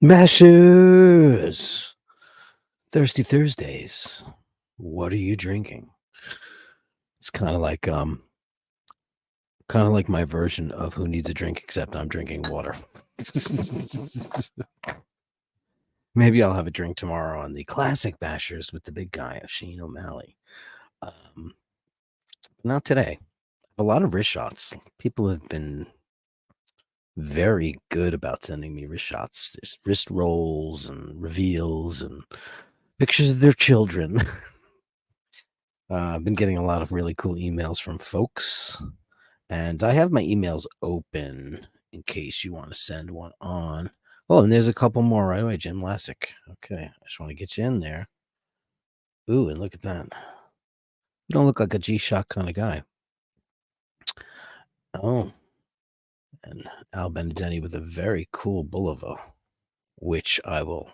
Mashers! Thirsty Thursdays. What are you drinking? It's kind of like my version of Who Needs a Drink, except I'm drinking water. Maybe I'll have a drink tomorrow on the Classic Bashers with the big guy, Shane O'Malley. Not today. A lot of wrist shots. People have been very good about sending me wrist shots. There's wrist rolls and reveals and pictures of their children. I've been getting a lot of really cool emails from folks, and I have my emails open in case you want to send one on. Oh, and there's a couple more right away. Jim Lassick. Okay, I just want to get you in there. Ooh, and look at that. You don't look like a G-Shock kind of guy. Oh, and Al Benedetti with a very cool Bulova, which I will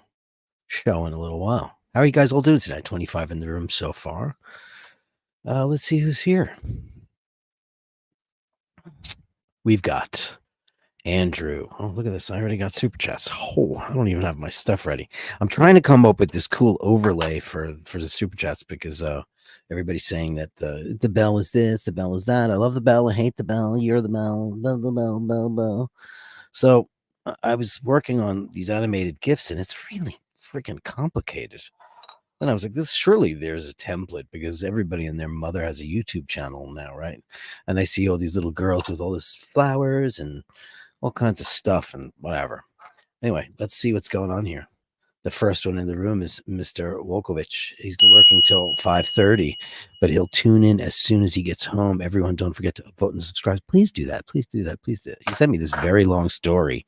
show in a little while. How are you guys all doing tonight? 25 in the room so far. Let's see who's here. We've got Andrew. Oh, look at this. I already got super chats. Oh, I don't even have my stuff ready. I'm trying to come up with this cool overlay for the super chats because everybody's saying that the bell is this, the bell is that. I love the bell. I hate the bell. You're the bell. Bell, bell, bell, bell, bell. So I was working on these animated GIFs, and it's really freaking complicated. And I was like, surely there's a template because everybody and their mother has a YouTube channel now, right? And I see all these little girls with all this flowers and all kinds of stuff and whatever. Anyway, let's see what's going on here. The first one in the room is Mr. Wolkovich. He's working till 5:30, but he'll tune in as soon as he gets home. Everyone, don't forget to vote and subscribe. Please do that. Please do that. Please do it. He sent me this very long story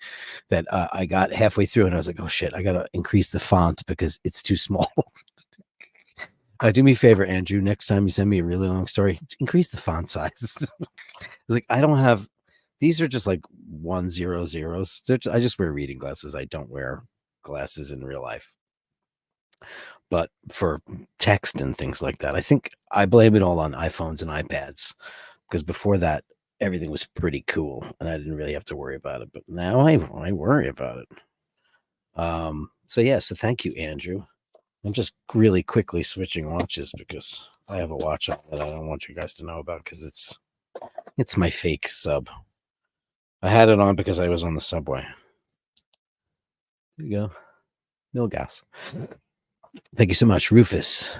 that I got halfway through, and I was like, oh, shit, I got to increase the font because it's too small. Do me a favor, Andrew. Next time you send me a really long story, increase the font size. It's like I don't have. These are just like 100s. I just wear reading glasses. I don't wear glasses in real life. But for text and things like that, I think I blame it all on iPhones and iPads because before that, everything was pretty cool and I didn't really have to worry about it. But now I worry about it. So thank you, Andrew. I'm just really quickly switching watches because I have a watch on that I don't want you guys to know about because it's my fake sub. I had it on because I was on the subway. There you go. No gas. Thank you so much, Rufus.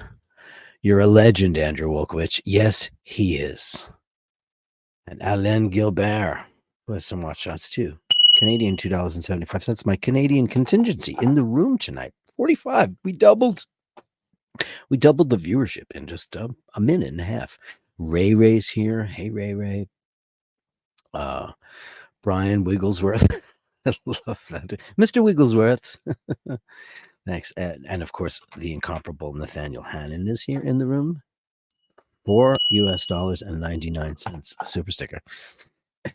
You're a legend, Andrew Wolkowicz. Yes, he is. And Alain Gilbert, who has some watch shots too. Canadian $2.75. My Canadian contingency in the room tonight. 45. We doubled the viewership in just a minute and a half. Ray's here. Hey, Ray. Brian Wigglesworth. I love that. Mr. Wigglesworth. Thanks. And of course, the incomparable Nathaniel Hannon is here in the room. $4.99 super sticker.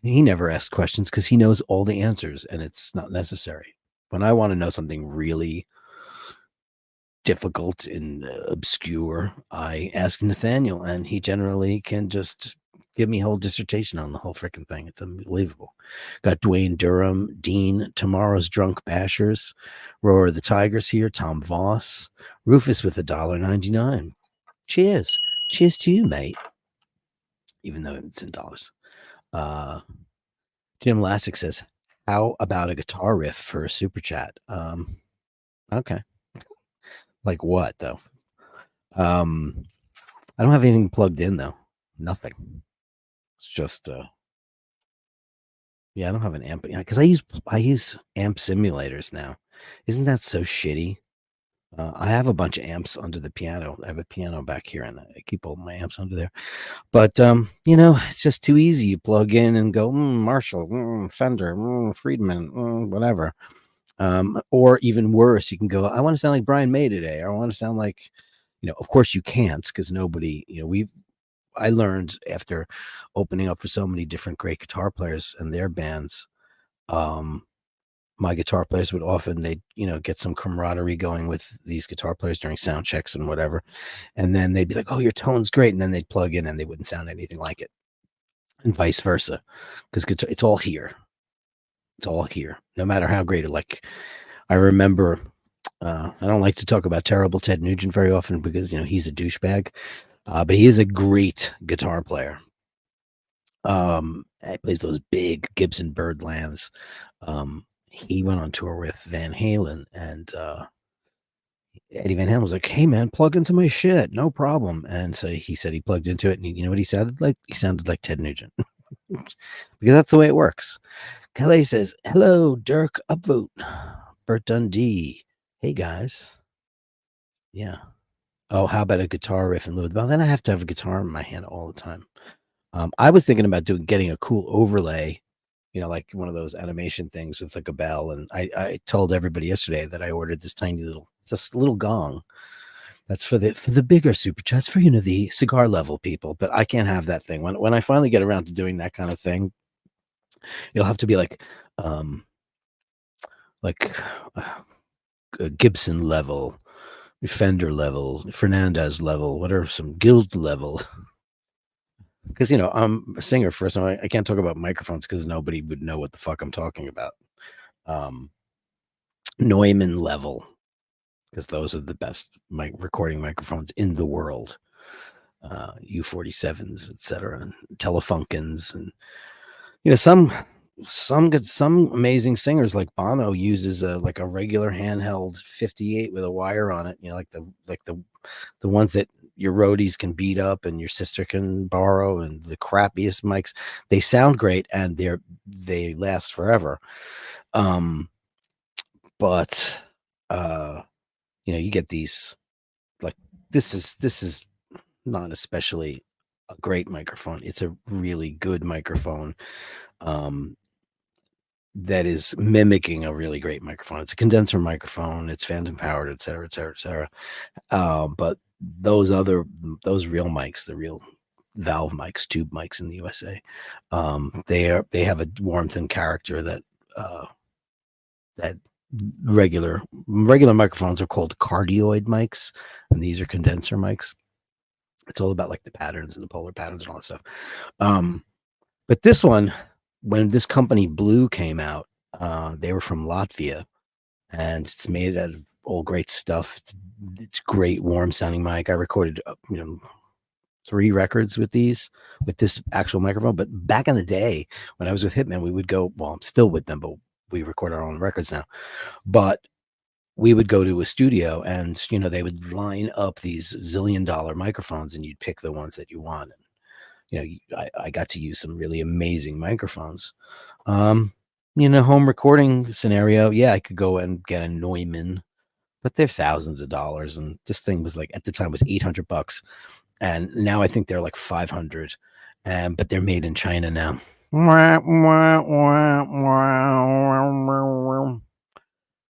He never asks questions because he knows all the answers and it's not necessary. When I want to know something really difficult and obscure, I ask Nathaniel and he generally can just give me a whole dissertation on the whole freaking thing. It's unbelievable. Got Dwayne Durham, Dean, Tomorrow's Drunk Bashers, Roar of the Tigers here, Tom Voss, Rufus with $1.99. Cheers. Cheers to you, mate. Even though it's in dollars. Jim Lassick says, how about a guitar riff for a super chat? Okay. Like what, though? I don't have anything plugged in, though. Nothing. It's just, I don't have an amp. Because I use amp simulators now. Isn't that so shitty? I have a bunch of amps under the piano. I have a piano back here, and I keep all my amps under there. But, it's just too easy. You plug in and go, Marshall, Fender, Friedman, whatever. Or even worse, you can go, I want to sound like Brian May today. Or I want to sound like, of course you can't because nobody, I learned after opening up for so many different great guitar players and their bands, my guitar players would often, they'd, get some camaraderie going with these guitar players during sound checks and whatever. And then they'd be like, oh, your tone's great. And then they'd plug in and they wouldn't sound anything like it. And vice versa. Because it's all here. It's all here. No matter how great it, like, I remember. I don't like to talk about terrible Ted Nugent very often because he's a douchebag, but he is a great guitar player. He plays those big Gibson Birdlands. He went on tour with Van Halen, and Eddie Van Halen was like, "Hey man, plug into my shit, no problem." And so he said he plugged into it, and you know what he sounded like? He sounded like Ted Nugent because that's the way it works. Calais says, "Hello, Dirk Upvote, Bert Dundee. Hey guys, yeah. Oh, how about a guitar riff in lieu of? Well, then I have to have a guitar in my hand all the time. I was thinking about getting a cool overlay, like one of those animation things with like a bell. And I told everybody yesterday that I ordered this tiny just little gong. That's for the bigger super chats for the cigar level people. But I can't have that thing. When I finally get around to doing that kind of thing, it'll have to be um, like Gibson level, Fender level, Fernandez level, whatever, some Guild level. Because I'm a singer first, and I can't talk about microphones because nobody would know what the fuck I'm talking about. Um, Neumann level, because those are the best recording microphones in the world. U47s, etc., and Telefunkens, and some amazing singers like Bono uses a regular handheld 58 with a wire on it. The ones that your roadies can beat up and your sister can borrow, and the crappiest mics. They sound great and they last forever. But you get these, like, this is not especially a great microphone. It's a really good microphone. That is mimicking a really great microphone. It's a condenser microphone. It's phantom powered, et cetera, et cetera, et cetera. But those real mics, the real valve mics, tube mics in the USA, they have a warmth and character that regular microphones are called cardioid mics, and these are condenser mics. It's all about like the patterns and the polar patterns and all that stuff. But this one, when this company Blue came out, they were from Latvia, and it's made out of all great stuff. It's great, warm sounding mic. I recorded, 3 records with this actual microphone. But back in the day when I was with Hitman, we would go. Well, I'm still with them, but we record our own records now. But we would go to a studio, and they would line up these $1 zillion microphones, and you'd pick the ones that you want. I got to use some really amazing microphones. Home recording scenario, yeah, I could go and get a Neumann, but they're thousands of dollars, and this thing was at the time was $800, and now I think they're like 500, but they're made in China now.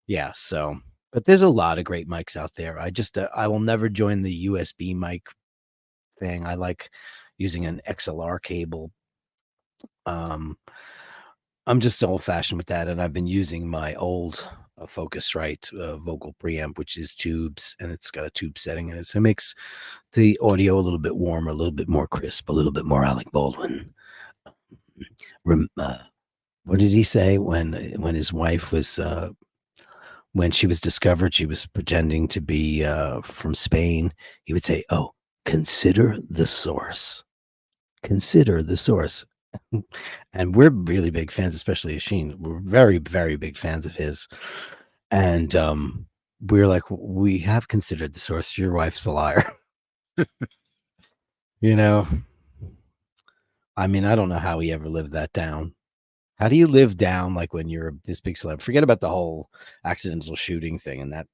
Yeah, so, but there's a lot of great mics out there. I will never join the USB mic thing. I like using an XLR cable. I'm just old fashioned with that, and I've been using my old Focusrite vocal preamp, which is tubes, and it's got a tube setting in it, so it makes the audio a little bit warmer, a little bit more crisp, a little bit more Alec Baldwin. What did he say when his wife was when she was discovered? She was pretending to be from Spain. He would say, "Oh, consider the source. Consider the source." And we're really big fans, especially Sheen. We're very, very big fans of his. And we're like, we have considered the source. Your wife's a liar. you know, I mean, I don't know how he ever lived that down. How do you live down when you're this big celeb? Forget about the whole accidental shooting thing and that,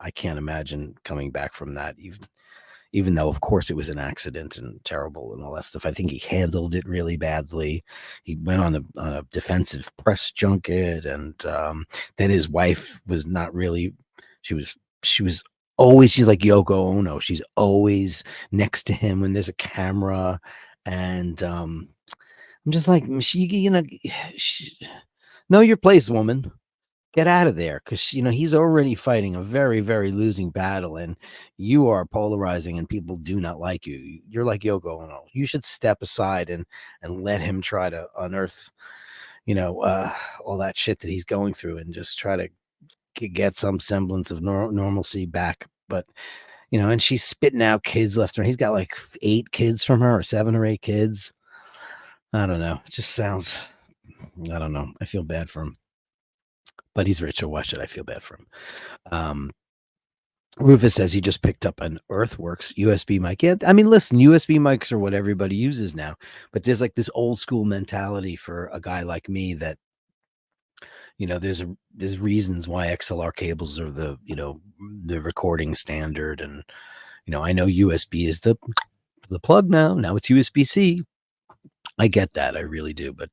I can't imagine coming back from that. Even though, of course, it was an accident and terrible and all that stuff. I think he handled it really badly. He went on a defensive press junket, and then his wife was not really. She was always. She's like Yoko Ono. She's always next to him when there's a camera, and I'm just like, know your place, woman. Get out of there, because he's already fighting a very, very losing battle, and you are polarizing, and people do not like you. You're like Yoko Ono. You should step aside and let him try to unearth, all that shit that he's going through, and just try to get some semblance of normalcy back. But and she's spitting out kids left and right. He's got like 8 kids from her, or 7 or 8 kids. I don't know. It just sounds. I don't know. I feel bad for him, but he's rich, so why should I feel bad for him? Um, Rufus says he just picked up an Earthworks USB mic. Yeah, I mean, listen, USB mics are what everybody uses now, but there's like this old school mentality for a guy like me that there's reasons why XLR cables are the recording standard, and I know USB is the plug now. Now it's USB-C. I get that, I really do, but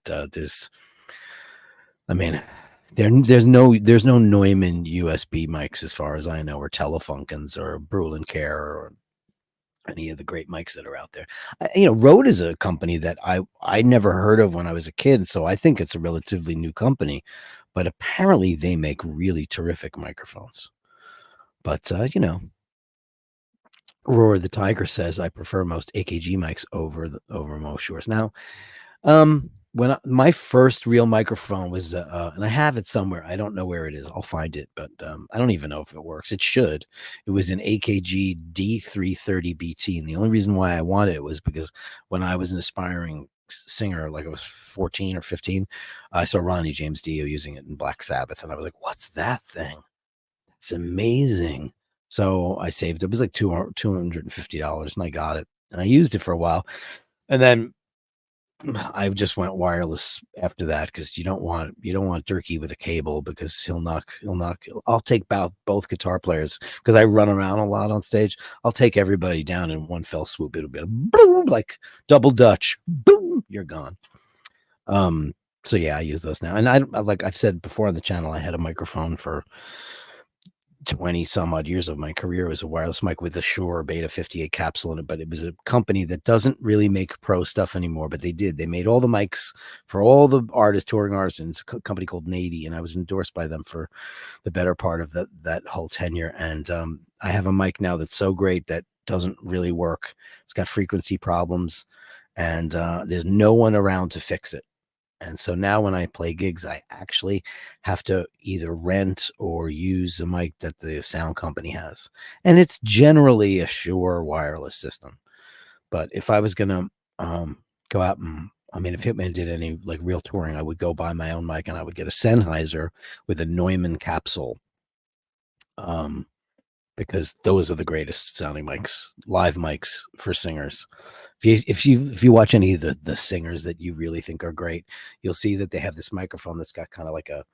I mean, there's no Neumann USB mics as far as I know, or Telefunkens, or Brulin Care, or any of the great mics that are out there. Rode is a company that I never heard of when I was a kid, so I think it's a relatively new company, but apparently they make really terrific microphones. But Roar the Tiger says I prefer most AKG mics over most Shores. Now, when my first real microphone was, and I have it somewhere. I don't know where it is. I'll find it, but I don't even know if it works. It should. It was an AKG D330BT, and the only reason why I wanted it was because when I was an aspiring singer, like I was 14 or 15, I saw Ronnie James Dio using it in Black Sabbath, and I was like, "What's that thing? It's amazing." So I saved it. It was like $250, and I got it, and I used it for a while, and then I just went wireless after that, because you don't want Dirky with a cable, because he'll knock. I'll take both guitar players, because I run around a lot on stage. I'll take everybody down in one fell swoop. It'll be a boom, like double Dutch. Boom, you're gone. So yeah, I use those now, and I like I've said before on the channel, I had a microphone for 20 some odd years of my career. Was a wireless mic with a Shure Beta 58 capsule in it, but it was a company that doesn't really make pro stuff anymore, but they made all the mics for all the touring artists, and it's a company called Nady, and I was endorsed by them for the better part of that whole tenure. And I have a mic now that's so great that doesn't really work. It's got frequency problems, and there's no one around to fix it. And so now when I play gigs, I actually have to either rent or use a mic that the sound company has. And it's generally a Shure wireless system. But if I was going to go out and, I mean, if Hitman did any like real touring, I would go buy my own mic, and I would get a Sennheiser with a Neumann capsule. Because those are the greatest sounding mics, live mics for singers. If you watch any of the singers that you really think are great, you'll see that they have this microphone that's got kind of like a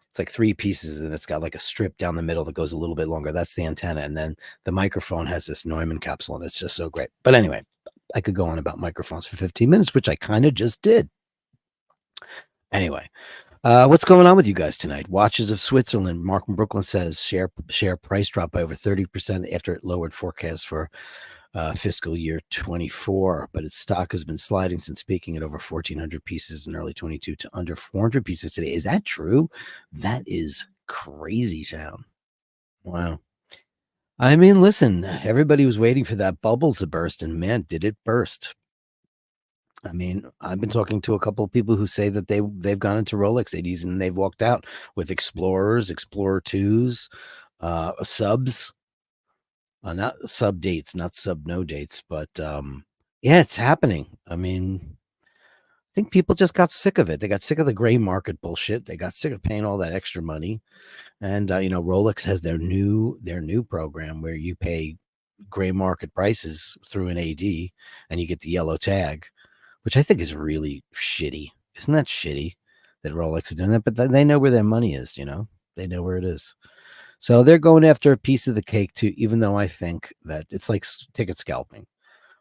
it's like 3 pieces, and it's got like a strip down the middle that goes a little bit longer. That's the antenna, and then the microphone has this Neumann capsule, and it's just so great. But anyway, I could go on about microphones for 15 minutes, which I kind of just did. Anyway, what's going on with you guys tonight? Watches of Switzerland. Mark from Brooklyn says share price drop by over 30% after it lowered forecast for fiscal year 24, but its stock has been sliding since peaking at over 1,400 pieces in early 22 to under 400 pieces today. Is that true? That is crazy town. Wow. I mean, listen, everybody was waiting for that bubble to burst, and man, did it burst. I mean, I've been talking to a couple of people who say that they've gone into Rolex 80s and they've walked out with Explorers, Explorer 2s, subs, not sub dates, not sub no dates, but yeah, it's happening. I mean, I think people just got sick of it. They got sick of the gray market bullshit. They got sick of paying all that extra money. And Rolex has their new program where you pay gray market prices through an AD and you get the yellow tag, which I think is really shitty. Isn't that shitty that Rolex is doing that? But they know where their money is, they know where it is. So they're going after a piece of the cake too, even though I think that it's like ticket scalping.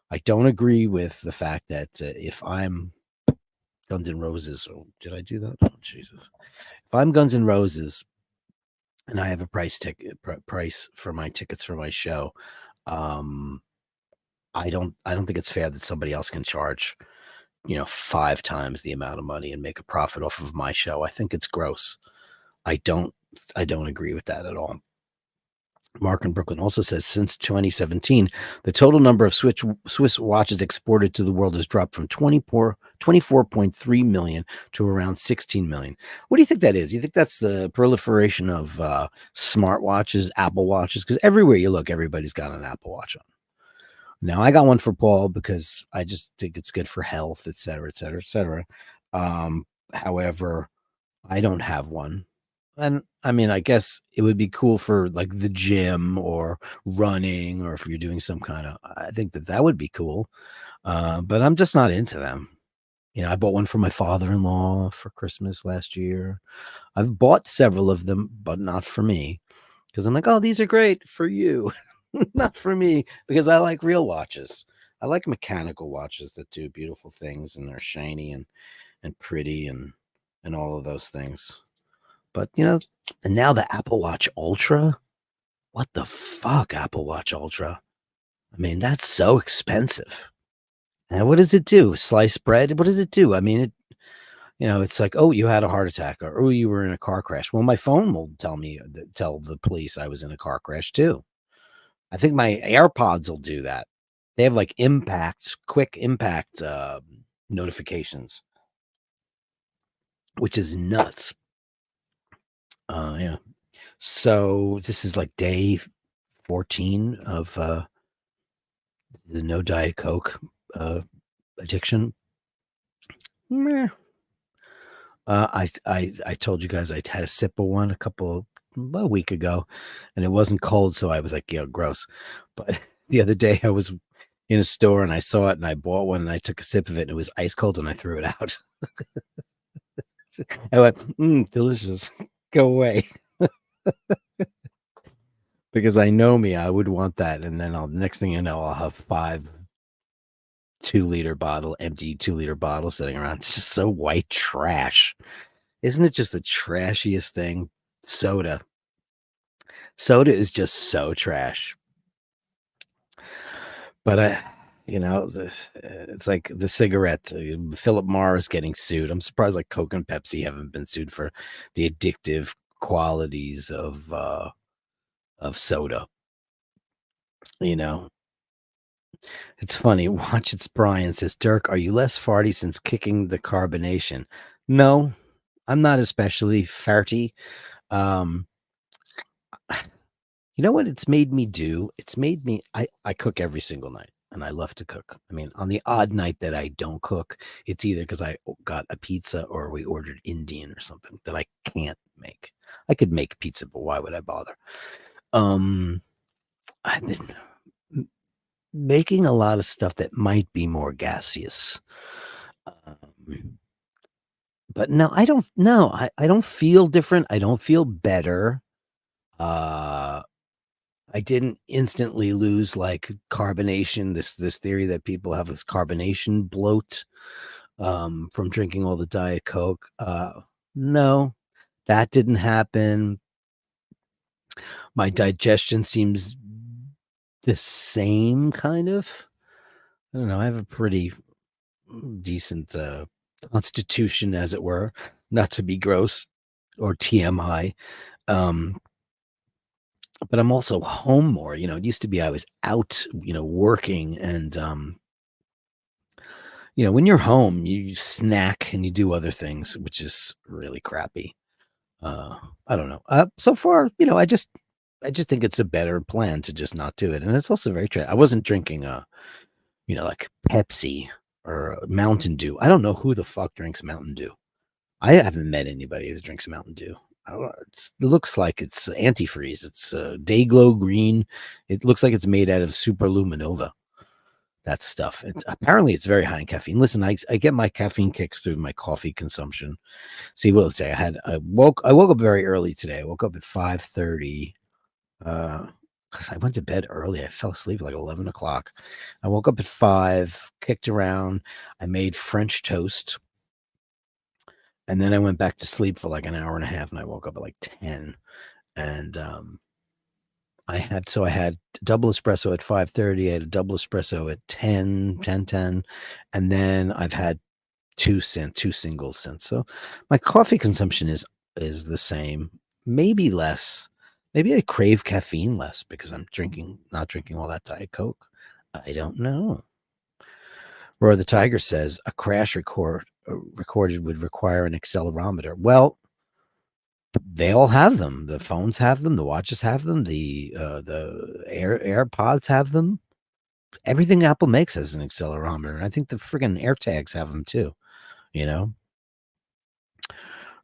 I don't agree with the fact that if I'm Guns N' Roses, oh, did I do that? Oh, Jesus. If I'm Guns N' Roses and I have a price for my tickets for my show, I don't think it's fair that somebody else can charge 5 times the amount of money and make a profit off of my show. I think it's gross. I don't agree with that at all. Mark in Brooklyn also says since 2017, the total number of Swiss watches exported to the world has dropped from 24.3 million to around 16 million. What do you think that is? You think that's the proliferation of smartwatches, Apple watches? Because everywhere you look, everybody's got an Apple Watch on. Now, I got one for Paul because I just think it's good for health, et cetera, et cetera, et cetera. However, I don't have one. And I mean, I guess it would be cool for like the gym or running, or if you're doing some kind of, I think that would be cool. But I'm just not into them. I bought one for my father-in-law for Christmas last year. I've bought several of them, but not for me because I'm like, oh, these are great for you, not for me because I like real watches. I like mechanical watches that do beautiful things and they're shiny and pretty and all of those things. But and now the Apple Watch Ultra. What the fuck, Apple Watch Ultra? I mean, that's so expensive. And what does it do? Sliced bread? What does it do? I mean, it's like, oh, you had a heart attack, or oh, you were in a car crash. Well, my phone will tell the police I was in a car crash too. I think my AirPods will do that. They have like quick impact notifications, which is nuts. Yeah. So this is like day 14 of the no Diet Coke addiction. Meh. I told you guys I had a sip of one a week ago, and it wasn't cold, so I was like, yeah, gross. But the other day I was in a store and I saw it and I bought one and I took a sip of it and it was ice cold and I threw it out. I went, delicious. Go away. Because I know me, I would want that, and then next thing you know, I'll have 5 empty 2-liter bottles sitting around. It's just so white trash. Isn't it just the trashiest thing? Soda is just so trash. But it's like the cigarette. Philip Morris getting sued. I'm surprised like Coke and Pepsi haven't been sued for the addictive qualities of soda. It's funny. Watch It's Brian says, Dirk, are you less farty since kicking the carbonation? No, I'm not especially farty. Um, you know what it's made me do? I cook every single night and I love to cook. I mean, on the odd night that I don't cook, it's either because I got a pizza or we ordered Indian or something that I can't make. I could make pizza, but why would I bother? I've been making a lot of stuff that might be more gaseous. But no, I don't know. I don't feel different. I don't feel better. Uh I didn't instantly lose like carbonation, this theory that people have this carbonation bloat from drinking all the Diet Coke. No, that didn't happen. My digestion seems the same kind of. I don't know. I have a pretty decent constitution, as it were, not to be gross or TMI. But I'm also home more. It used to be I was out, working and when you're home, you snack and you do other things, which is really crappy. I don't know. So far, I just think it's a better plan to just not do it. And it's also very true. I wasn't drinking like Pepsi or Mountain Dew. I don't know who the fuck drinks Mountain Dew. I haven't met anybody that drinks Mountain Dew. It looks like it's antifreeze. It's Dayglow green. It looks like it's made out of superluminova. That stuff. Apparently, it's very high in caffeine. Listen, I get my caffeine kicks through my coffee consumption. See, let's say I woke up very early today. I woke up at 5:30 because I went to bed early. I fell asleep at like 11 o'clock. I woke up at 5, kicked around. I made French toast. And then I went back to sleep for like an hour and a half and I woke up at like 10. And I had double espresso at 5:30. I had a double espresso at 10, and then I've had two singles since. So my coffee consumption is the same, maybe less Maybe I crave caffeine less because I'm not drinking all that Diet Coke. I don't know. Roar the Tiger says a crash recorded would require an accelerometer. Well, they all have them. The phones have them. The watches have them. The AirPods have them. Everything Apple makes has an accelerometer. And I think the friggin' AirTags have them too. You know.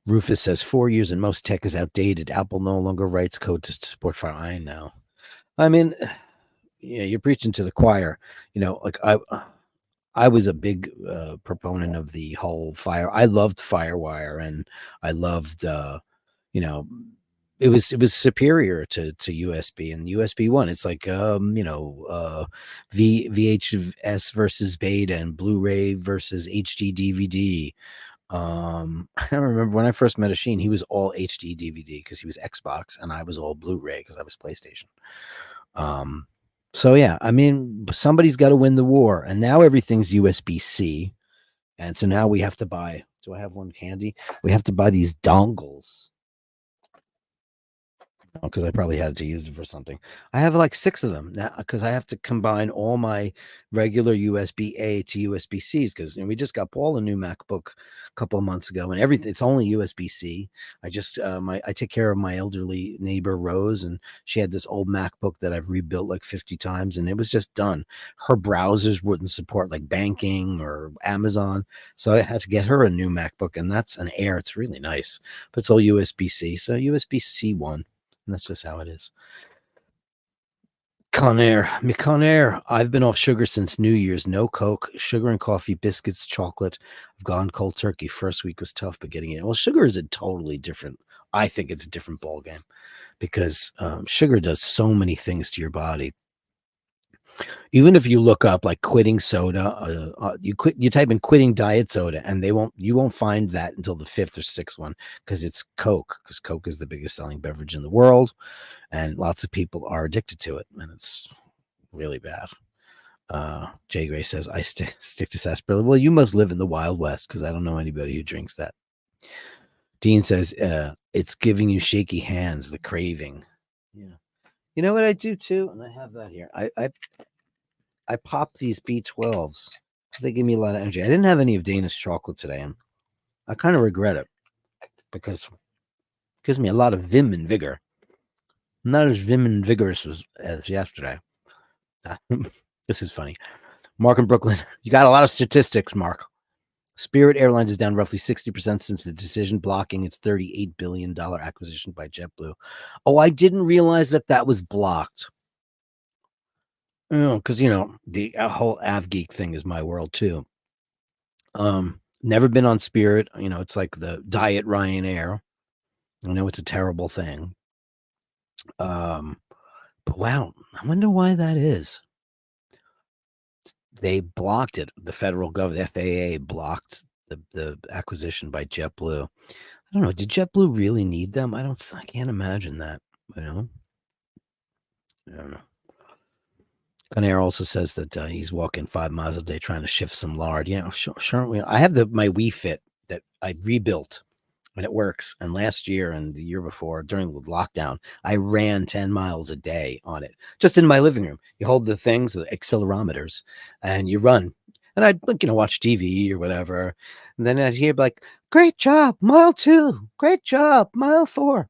Rufus says 4 years and most tech is outdated. Apple no longer writes code to support Fire. I know. I mean, yeah, you're preaching to the choir. Like I was a big proponent of the whole Fire. I loved FireWire, and I loved you know it was superior to USB and USB one. It's like VHS versus Beta and Blu-ray versus HD DVD. I remember when I first met Asheen, he was all HD DVD because he was Xbox, and I was all Blu-ray because I was PlayStation. So yeah, I mean, somebody's got to win the war, and now everything's USB-C, and so now we have to buy. Do I have one handy? We have to buy these dongles because I probably had to use it for something. I have like 6 of them now because I have to combine all my regular USB-A to USB-Cs because we just got Paul a new MacBook a couple of months ago, and everything it's only USB-C. I take care of my elderly neighbor Rose, and she had this old MacBook that I've rebuilt like 50 times, and it was just done. Her browsers wouldn't support like banking or Amazon, so I had to get her a new MacBook, and that's an Air. It's really nice, but it's all USB-C, so USB-C one. And that's just how it is. Conair. I've been off sugar since New Year's. No Coke, sugar and coffee, biscuits, chocolate. I've gone cold turkey. First week was tough, but getting it. Well, sugar is a totally different. I think it's a different ball game because sugar does so many things to your body. Even if you look up like quitting soda, you type in quitting diet soda, and you won't find that until the 5th or 6th one because it's Coke. Because Coke is the biggest selling beverage in the world, and lots of people are addicted to it, and it's really bad. Jay Gray says I stick to sarsaparilla. Well, you must live in the Wild West because I don't know anybody who drinks that. Dean says it's giving you shaky hands, the craving. Yeah, you know what I do too, and I have that here. I pop these B12s because they give me a lot of energy. I didn't have any of Dana's chocolate today, and I kind of regret it because it gives me a lot of vim and vigor. I'm not as vim and vigorous as yesterday. This is funny. Mark in Brooklyn, you got a lot of statistics, Mark. Spirit Airlines is down roughly 60% since the decision blocking its $38 billion acquisition by JetBlue. Oh, I didn't realize that was blocked. Because the whole AvGeek thing is my world too. Never been on Spirit. It's like the diet Ryanair. I know it's a terrible thing. But wow, I wonder why that is. They blocked it. The federal government, FAA, blocked the acquisition by JetBlue. I don't know. Did JetBlue really need them? I can't imagine that. I don't know. Conair also says that he's walking 5 miles a day trying to shift some lard. Yeah, sure. I have my Wii Fit that I rebuilt, and it works. And last year and the year before, during the lockdown, I ran 10 miles a day on it, just in my living room. You hold the things, the accelerometers, and you run. And I'd watch TV or whatever. And then I'd hear like, great job, mile 2, great job, mile 4.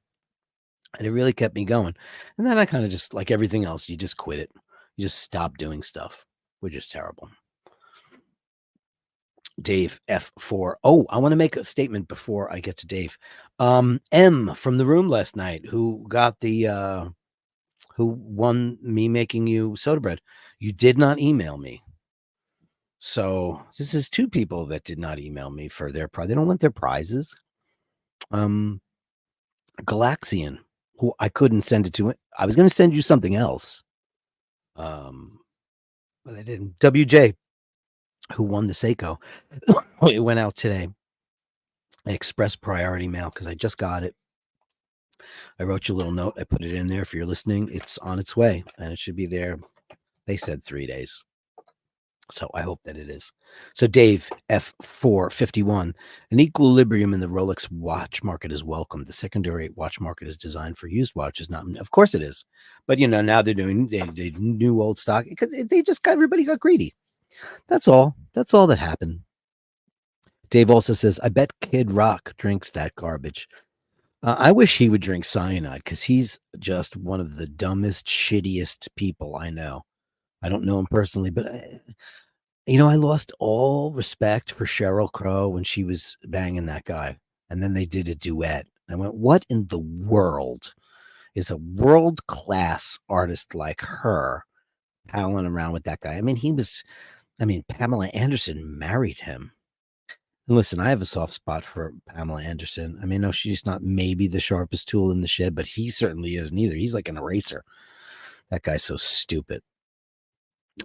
And it really kept me going. And then I kind of just, like everything else, you just quit it. You just stop doing stuff, which is terrible. Dave F4. Oh, I want to make a statement before I get to Dave. M from the room last night, who got who won me making you soda bread. You did not email me. So this is 2 people that did not email me for their prize. They don't want their prizes. Galaxian, who I couldn't send it to. I was going to send you something else. But I didn't. WJ, who won the Seiko. It went out today. I expressed priority mail because I just got it. I wrote you a little note. I put it in there. If you're listening, it's on its way, and it should be there. They said 3 days. So I hope that it is. So Dave F451, an equilibrium in the Rolex watch market is welcome. The secondary watch market is designed for used watches. Not, of course it is, but now they're doing they new old stock because they just got everybody got greedy. That's all. That's all that happened. Dave also says, I bet Kid Rock drinks that garbage. I wish he would drink cyanide because he's just one of the dumbest, shittiest people I know. I don't know him personally, but I lost all respect for Sheryl Crow when she was banging that guy. And then they did a duet. I went, what in the world is a world class artist like her palling around with that guy? Pamela Anderson married him. And listen, I have a soft spot for Pamela Anderson. No, she's not maybe the sharpest tool in the shed, but he certainly isn't either. He's like an eraser. That guy's so stupid.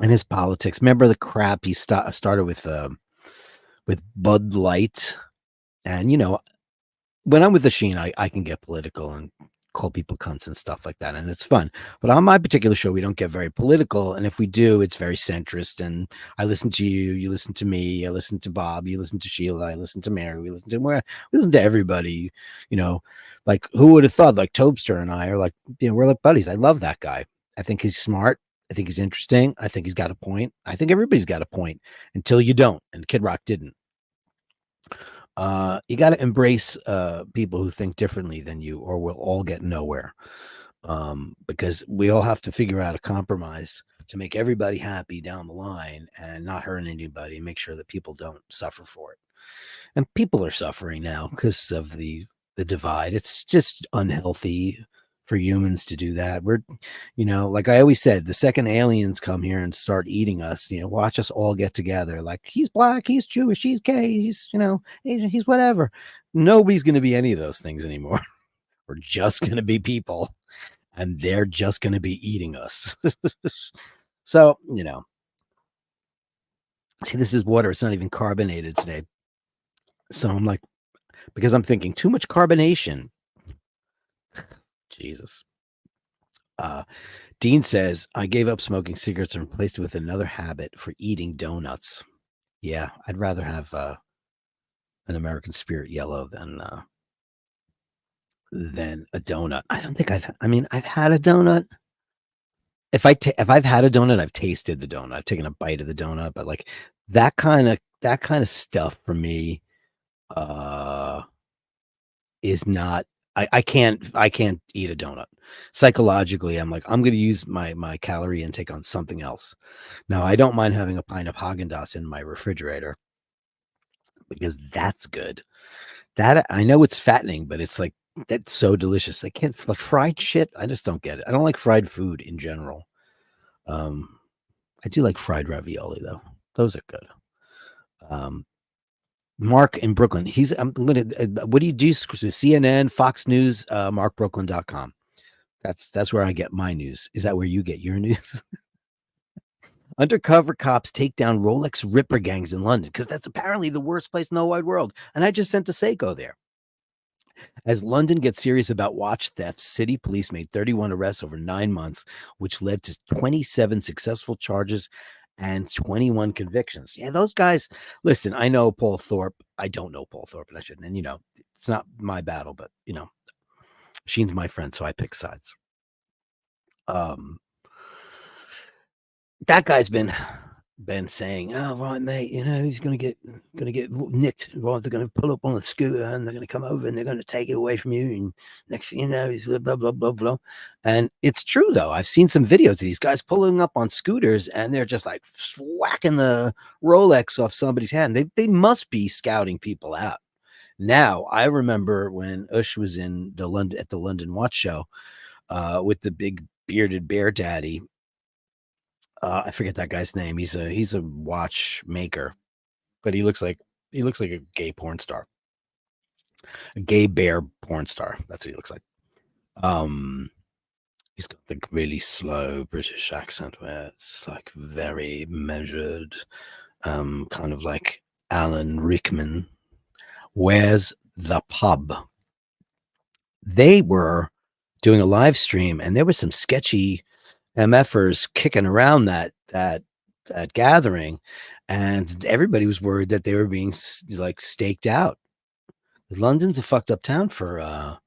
And his politics. Remember the crap he started with Bud Light? And when I'm with the Sheen, I can get political and call people cunts and stuff like that, and it's fun. But on my particular show, we don't get very political, and if we do, it's very centrist. And I listen to you, you listen to me, I listen to Bob, you listen to Sheila, I listen to Mary, we listen to everybody. Like who would have thought? Like Tobster and I are like, we're like buddies. I love that guy. I think he's smart. I think he's interesting. I think he's got a point. I think everybody's got a point until you don't, and Kid Rock didn't. You got to embrace people who think differently than you, or we'll all get nowhere. Because we all have to figure out a compromise to make everybody happy down the line and not hurt anybody, and make sure that people don't suffer for it. And people are suffering now because of the divide. It's just unhealthy for humans to do that. We're, like I always said, the second aliens come here and start eating us, watch us all get together. Like he's black, he's Jewish, he's gay, he's, Asian, he's whatever. Nobody's going to be any of those things anymore. We're just going to be people, and they're just going to be eating us. So, see, this is water. It's not even carbonated today. So I'm like, because I'm thinking too much carbonation. Jesus. Dean says, I gave up smoking cigarettes and replaced it with another habit for eating donuts. Yeah, I'd rather have an American Spirit Yellow than a donut. I don't think I've had a donut. If I've had a donut, I've tasted the donut. I've taken a bite of the donut, but like that kind of stuff for me is not. I can't eat a donut. Psychologically, I'm like, I'm going to use my calorie intake on something else. Now, I don't mind having a pint of Haagen-Dazs in my refrigerator because that's good. That I know it's fattening, but it's like that's so delicious. I can't like fried shit. I just don't get it. I don't like fried food in general. I do like fried ravioli though. Those are good. Mark in Brooklyn. I'm gonna. What do you do? CNN, Fox News, markbrooklyn.com. That's where I get my news. Is that where you get your news? Undercover cops take down Rolex Ripper gangs in London because that's apparently the worst place in the wide world. And I just sent a Seiko there. As London gets serious about watch thefts, city police made 31 arrests over 9 months, which led to 27 successful charges and 21 convictions. Yeah, those guys, listen, I know Paul Thorpe. I don't know Paul Thorpe, and I shouldn't. And, it's not my battle, but, Sheen's my friend, so I pick sides. That guy's been saying, "Oh, right, mate, he's gonna get nicked. Right, they're gonna pull up on the scooter and they're gonna come over and they're gonna take it away from you. And next thing you know, he's blah blah blah blah." And it's true though. I've seen some videos of these guys pulling up on scooters and they're just like whacking the Rolex off somebody's hand. They must be scouting people out. Now, I remember when Ush was in the London Watch Show with the big bearded bear daddy. I forget that guy's name. He's a watchmaker, but he looks like a gay porn star, a gay bear porn star. That's what he looks like. He's got the really slow British accent where it's like very measured, kind of like Alan Rickman. Where's the pub? They were doing a live stream, and there was some sketchy MFers kicking around that that gathering, and everybody was worried that they were being like staked out. London's a fucked up town for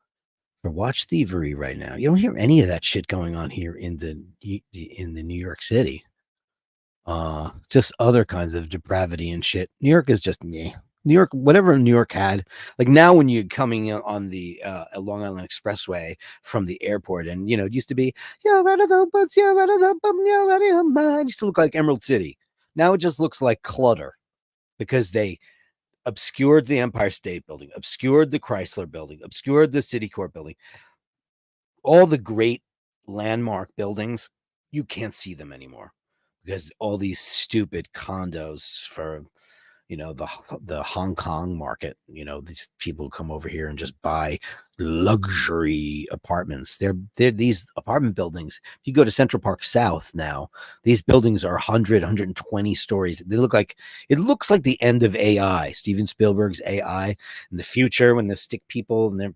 watch thievery right now. You don't hear any of that shit going on here in the New York City. Just other kinds of depravity and shit. New York is just New York, whatever New York had. Like now, when you're coming on the Long Island Expressway from the airport, and it used to be it used to look like Emerald City. Now it just looks like clutter because they obscured the Empire State Building, obscured the Chrysler Building, obscured the City Court Building. All the great landmark buildings, you can't see them anymore because all these stupid condos for the Hong Kong market. These people come over here and just buy luxury apartments. They're these apartment buildings. If you go to Central Park South now, these buildings are 120 stories. It looks like the end of AI, Steven Spielberg's AI in the future, when they stick people and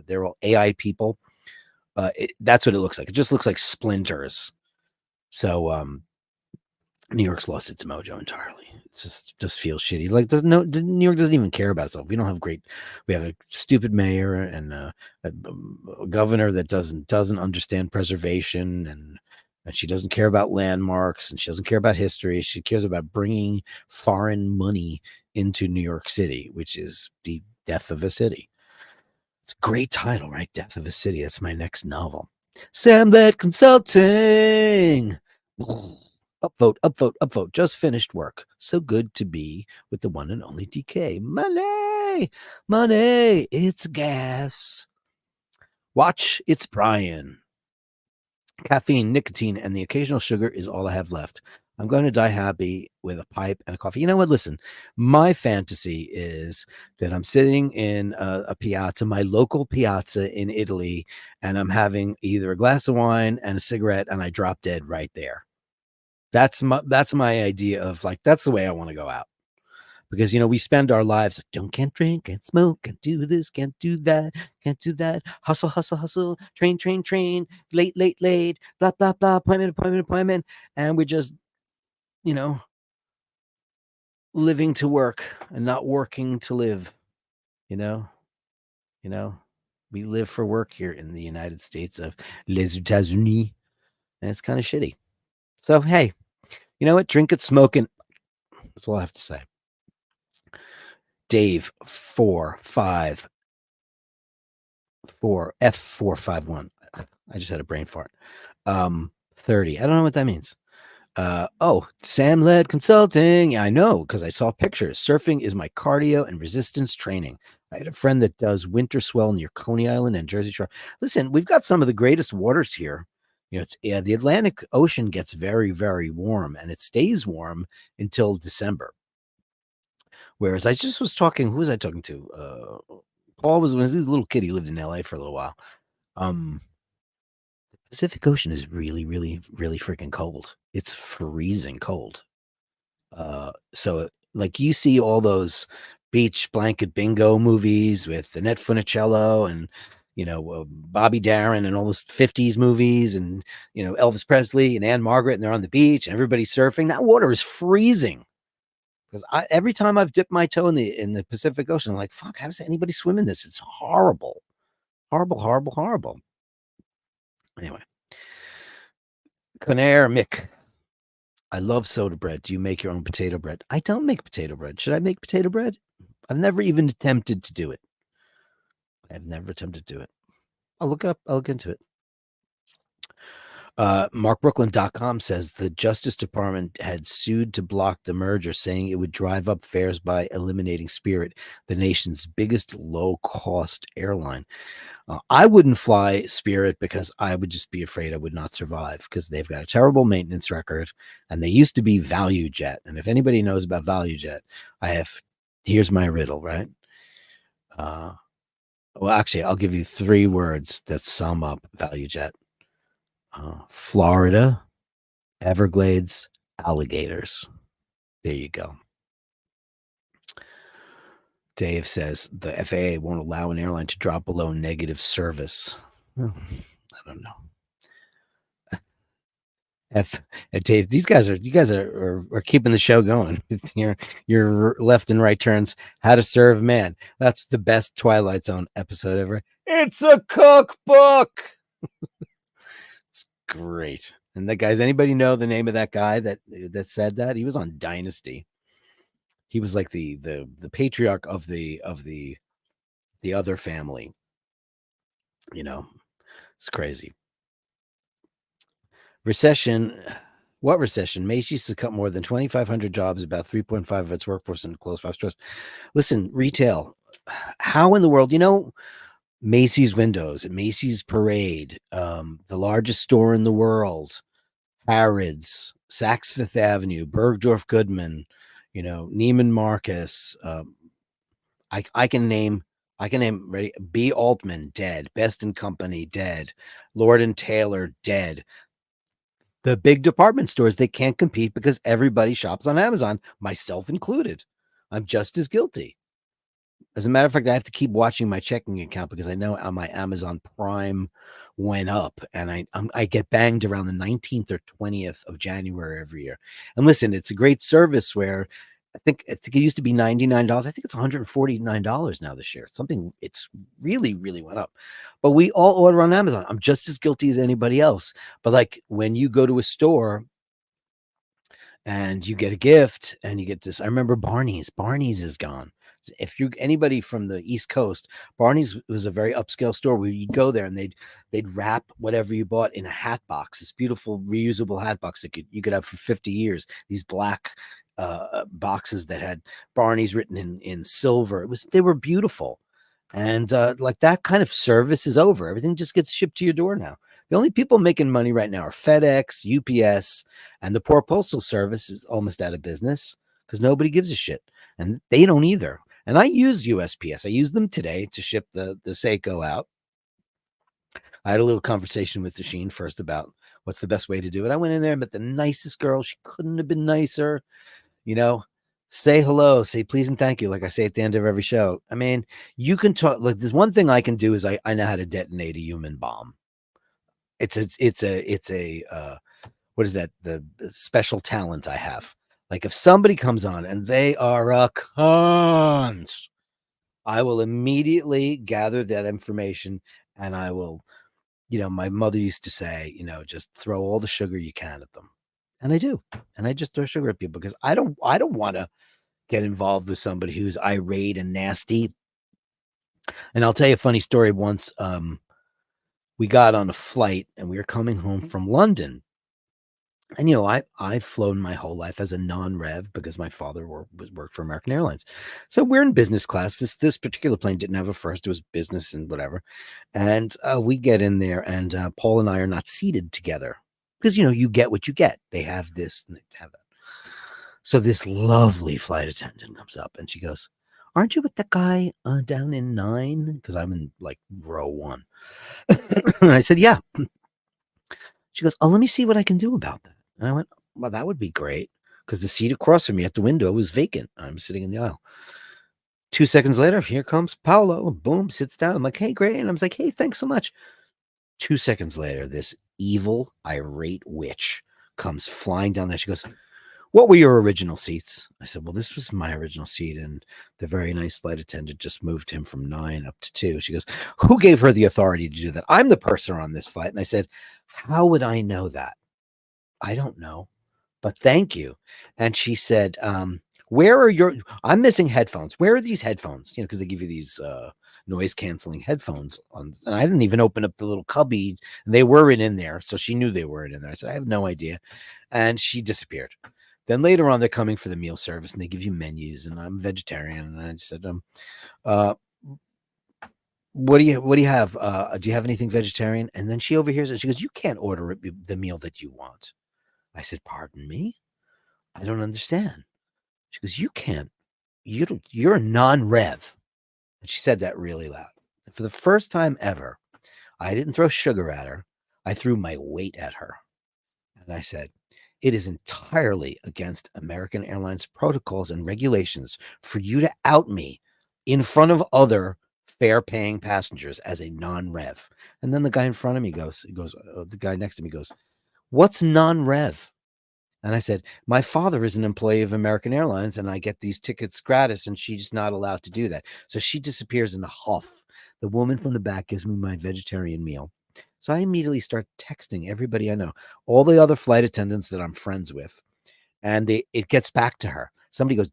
they're all AI people. That's what it looks like. It just looks like splinters. So New York's lost its mojo entirely. It just feels shitty. Like New York doesn't even care about itself. We have a stupid mayor and a governor that doesn't understand preservation, and she doesn't care about landmarks, and she doesn't care about history. She cares about bringing foreign money into New York City, which is the death of a city. It's a great title, right? Death of a City. That's my next novel. Sam-led Consulting. Upvote, upvote, upvote. Just finished work. So good to be with the one and only DK. Money, money, it's gas. Watch, it's Brian. Caffeine, nicotine, and the occasional sugar is all I have left. I'm going to die happy with a pipe and a coffee. You know what? Listen, my fantasy is that I'm sitting in a piazza, my local piazza in Italy, and I'm having either a glass of wine and a cigarette, and I drop dead right there. That's my idea of, like, that's the way I want to go out. Because we spend our lives can't drink, can't smoke, can't do this, can't do that, can't do that. Hustle, hustle, hustle. Train, train, train. Late, late, late. Blah, blah, blah. Appointment, appointment, appointment. And we're just, living to work and not working to live. We live for work here in the United States of les États-Unis, and it's kind of shitty. So hey, you know what? Drink it, smoke it. That's all I have to say. Dave 454 F451. I just had a brain fart. 30. I don't know what that means. Sam-led Consulting. Yeah, I know, because I saw pictures. Surfing is my cardio and resistance training. I had a friend that does winter swell near Coney Island and Jersey Shore. Listen, we've got some of the greatest waters here. The Atlantic Ocean gets very, very warm, and it stays warm until December. Whereas I just was talking, who was I talking to? Paul was when he was a little kid. He lived in LA for a little while. The Pacific Ocean is really, really, really freaking cold. It's freezing cold. So like you see all those beach blanket bingo movies with Annette Funicello and Bobby Darin and all those 50s movies and Elvis Presley and Anne Margaret, and they're on the beach and everybody's surfing. That water is freezing. Because every time I've dipped my toe in the Pacific Ocean, I'm like, fuck, how does anybody swim in this? It's horrible. Horrible, horrible, horrible. Anyway. Conair Mick. I love soda bread. Do you make your own potato bread? I don't make potato bread. Should I make potato bread? I've never even attempted to do it. I've never attempted to do it. I'll look it up. I'll look into it. MarkBrooklyn.com says the Justice Department had sued to block the merger, saying it would drive up fares by eliminating Spirit, the nation's biggest low-cost airline. I wouldn't fly Spirit because I would just be afraid I would not survive, because they've got a terrible maintenance record, and they used to be ValueJet. And if anybody knows about ValueJet, here's my riddle, right? Well, actually, I'll give you 3 words that sum up ValueJet. Florida, Everglades, alligators. There you go. Dave says the FAA won't allow an airline to drop below negative service. I don't know. F Dave, you guys are keeping the show going with your left and right turns. How to Serve Man. That's the best Twilight Zone episode ever. It's a cookbook. It's great. And that guy's anybody know the name of that guy that said that? He was on Dynasty. He was like the patriarch of the other family. You know, it's crazy. Recession. What recession? Macy's to cut more than 2,500 jobs, about 3.5 of its workforce, and close 5 stores. Listen, retail. How in the world? Macy's Windows, Macy's Parade, the largest store in the world, Harrods, Saks Fifth Avenue, Bergdorf Goodman, Neiman Marcus. I can name. Ready. B. Altman dead. Best and Company dead. Lord and Taylor dead. The big department stores, they can't compete because everybody shops on Amazon, myself included. I'm just as guilty. As a matter of fact, I have to keep watching my checking account because I know my Amazon Prime went up, and I get banged around the 19th or 20th of January every year. And listen, it's a great service where I think it used to be $99. I think it's $149 now this year. It's really, really went up. But we all order on Amazon. I'm just as guilty as anybody else. But like when you go to a store and you get a gift and you get this, I remember Barney's. Barney's is gone. If you anybody from the East Coast, Barney's was a very upscale store where you'd go there and they'd wrap whatever you bought in a hat box, this beautiful reusable hat box that you could have for 50 years. These black boxes that had Barney's written in silver. They were beautiful. And like that kind of service is over. Everything just gets shipped to your door now. The only people making money right now are FedEx, UPS, and the poor postal service is almost out of business because nobody gives a shit. And they don't either. And I use USPS. I used them today to ship the Seiko out. I had a little conversation with Sheen first about what's the best way to do it. I went in there and met the nicest girl. She couldn't have been nicer. Say hello, say please and thank you, like I say at the end of every show. I mean, you can talk. Like, there's one thing I can do is I know how to detonate a human bomb. It's a what is that? The special talent I have. Like if somebody comes on and they are a cunt, I will immediately gather that information and I will, my mother used to say, just throw all the sugar you can at them. And I do. And I just throw sugar at people because I don't want to get involved with somebody who's irate and nasty. And I'll tell you a funny story. Once we got on a flight and we were coming home from London. And, I've flown my whole life as a non-rev because my father worked for American Airlines. So we're in business class. This particular plane didn't have a first. It was business and whatever. And we get in there and Paul and I are not seated together because, you get what you get. They have this and they have that. So this lovely flight attendant comes up and she goes, "Aren't you with the guy down in 9?" Because I'm in like row 1. And I said, "Yeah." She goes, "Oh, let me see what I can do about that." And I went, "Well, that would be great." Because the seat across from me at the window was vacant. I'm sitting in the aisle. 2 seconds later, here comes Paolo. Boom, sits down. I'm like, "Hey, great." And I was like, "Hey, thanks so much." 2 seconds later, this evil, irate witch comes flying down there. She goes, "What were your original seats?" I said, "Well, this was my original seat, and the very nice flight attendant just moved him from 9 up to 2. She goes, "Who gave her the authority to do that?" "I'm the purser on this flight." And I said, "How would I know that?" "I don't know, but thank you." And she said, "Where are your, I'm missing headphones. Where are these headphones?" Because they give you these noise canceling headphones on. And I didn't even open up the little cubby. And they weren't in there. So she knew they weren't in there. I said, "I have no idea." And she disappeared. Then later on, they're coming for the meal service and they give you menus, and I'm vegetarian. And I just said, what do you have? Do you have anything vegetarian? And then she overhears it. She goes, "You can't order the meal that you want." I said, "Pardon me? I don't understand." She goes, "You can't. You're a non-rev." And she said that really loud. And for the first time ever, I didn't throw sugar at her. I threw my weight at her. And I said, "It is entirely against American Airlines protocols and regulations for you to out me in front of other fare-paying passengers as a non-rev." And then the guy in front of me the guy next to me goes, What's non-rev? And I said, my father is an employee of American Airlines and I get these tickets gratis and she's not allowed to do that. So she disappears in a huff. The woman from the back gives me my vegetarian meal. So I immediately start texting everybody I know, all the other flight attendants that I'm friends with. And it gets back to her. Somebody goes,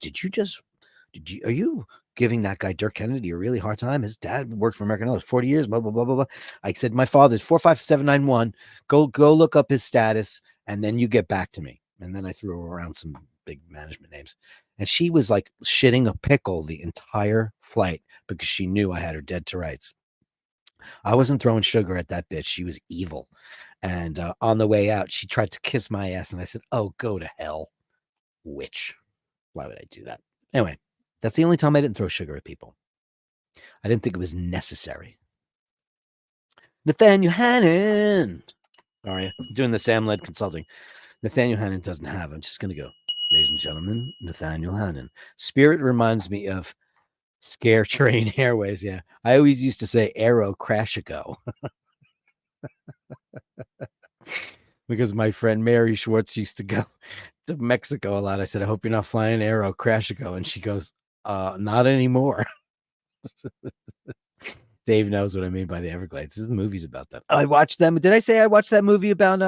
are you giving that guy Dirk Kennedy a really hard time? His dad worked for American Airlines 40 years, blah, blah, blah, blah, blah. I said, my father's 45791. Go look up his status and then you get back to me. And then I threw around some big management names. And she was like shitting a pickle the entire flight because she knew I had her dead to rights. I wasn't throwing sugar at that bitch. She was evil. And on the way out, she tried to kiss my ass. And I said, oh, go to hell, witch. Why would I do that? Anyway, that's the only time I didn't throw sugar at people. I didn't think it was necessary. Nathaniel Hannon. All right, I'm doing the Sam-led consulting. Nathaniel Hannon doesn't have. I'm just going to go. Ladies and gentlemen, Nathaniel Hannon. Spirit reminds me of Scare Train Airways. Yeah. I always used to say Aero Crashico. Because my friend Mary Schwartz used to go to Mexico a lot. I said, I hope you're not flying Aero Crashico. And she goes, not anymore. Dave knows what I mean by the Everglades. This movie's about that. I watched them. Did I say I watched that movie about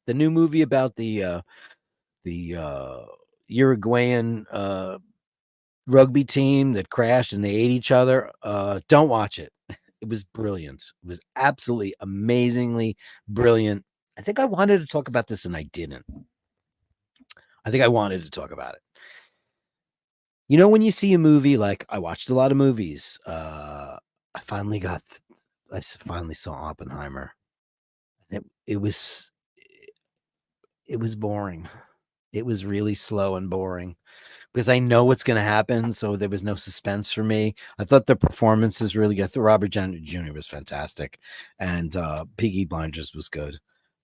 the new movie about the Uruguayan rugby team that crashed and they ate each other? Don't watch it. It was brilliant. It was absolutely amazingly brilliant. I think I wanted to talk about this and I didn't. I think I wanted to talk about it. You know, when you see a movie, like I watched a lot of movies. I finally saw Oppenheimer. It was boring. It was really slow and boring because I know what's going to happen. So there was no suspense for me. I thought the performance is really good. I thought Robert Downey Jr. was fantastic. And Peaky Blinders was good.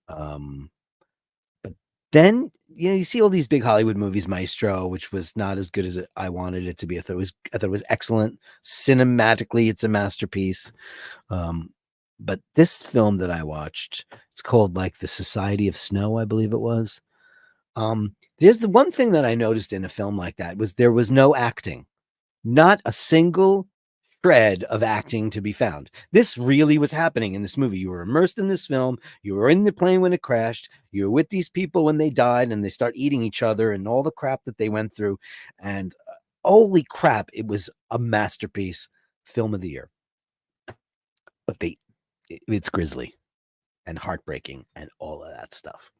But then, you see all these big Hollywood movies, Maestro, which was not as good as I wanted it to be. I thought it was excellent. Cinematically, it's a masterpiece. But this film that I watched, it's called like The Society of Snow, I believe it was. There's the one thing that I noticed in a film like that was there was no acting, not a single shred of acting to be found. This really was happening in this movie. You were immersed in this film. You were in the plane when it crashed. You were with these people when they died and they start eating each other and all the crap that they went through. And holy crap, it was a masterpiece. Film of the year. But it's grisly and heartbreaking and all of that stuff.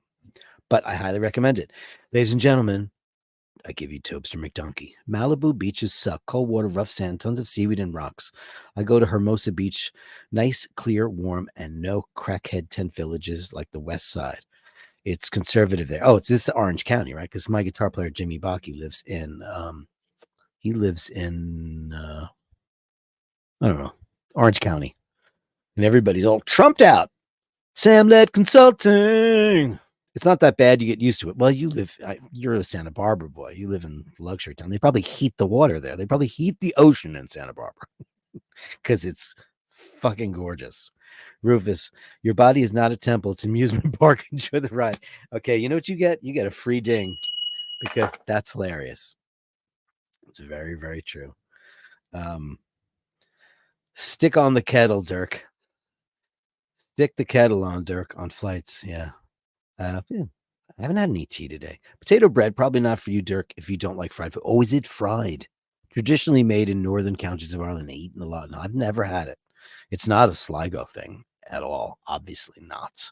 But I highly recommend it. Ladies and gentlemen, I give you Tobster McDonkey. Malibu beaches suck. Cold water, rough sand, tons of seaweed and rocks. I go to Hermosa Beach. Nice, clear, warm, and no crackhead tent villages like the West Side. It's conservative there. Oh, it's Orange County, right? Because my guitar player, Jimmy Bakke, lives in, I don't know, Orange County. And everybody's all trumped out. Sam-led consulting. It's not that bad. You get used to it. Well, you're a Santa Barbara boy. You live in luxury town. They probably heat the water there. They probably heat the ocean in Santa Barbara because it's fucking gorgeous. Rufus, your body is not a temple. It's an amusement park. Enjoy the ride. Okay, you know what you get? You get a free ding because that's hilarious. It's very, very true. Stick on the kettle, Dirk. Stick the kettle on, Dirk, on flights. Yeah. I haven't had any tea today. Potato bread, probably not for you, Dirk, if you don't like fried food. Oh, is it fried? Traditionally made in northern counties of Ireland, eaten a lot. No, I've never had it. It's not a Sligo thing at all. Obviously not.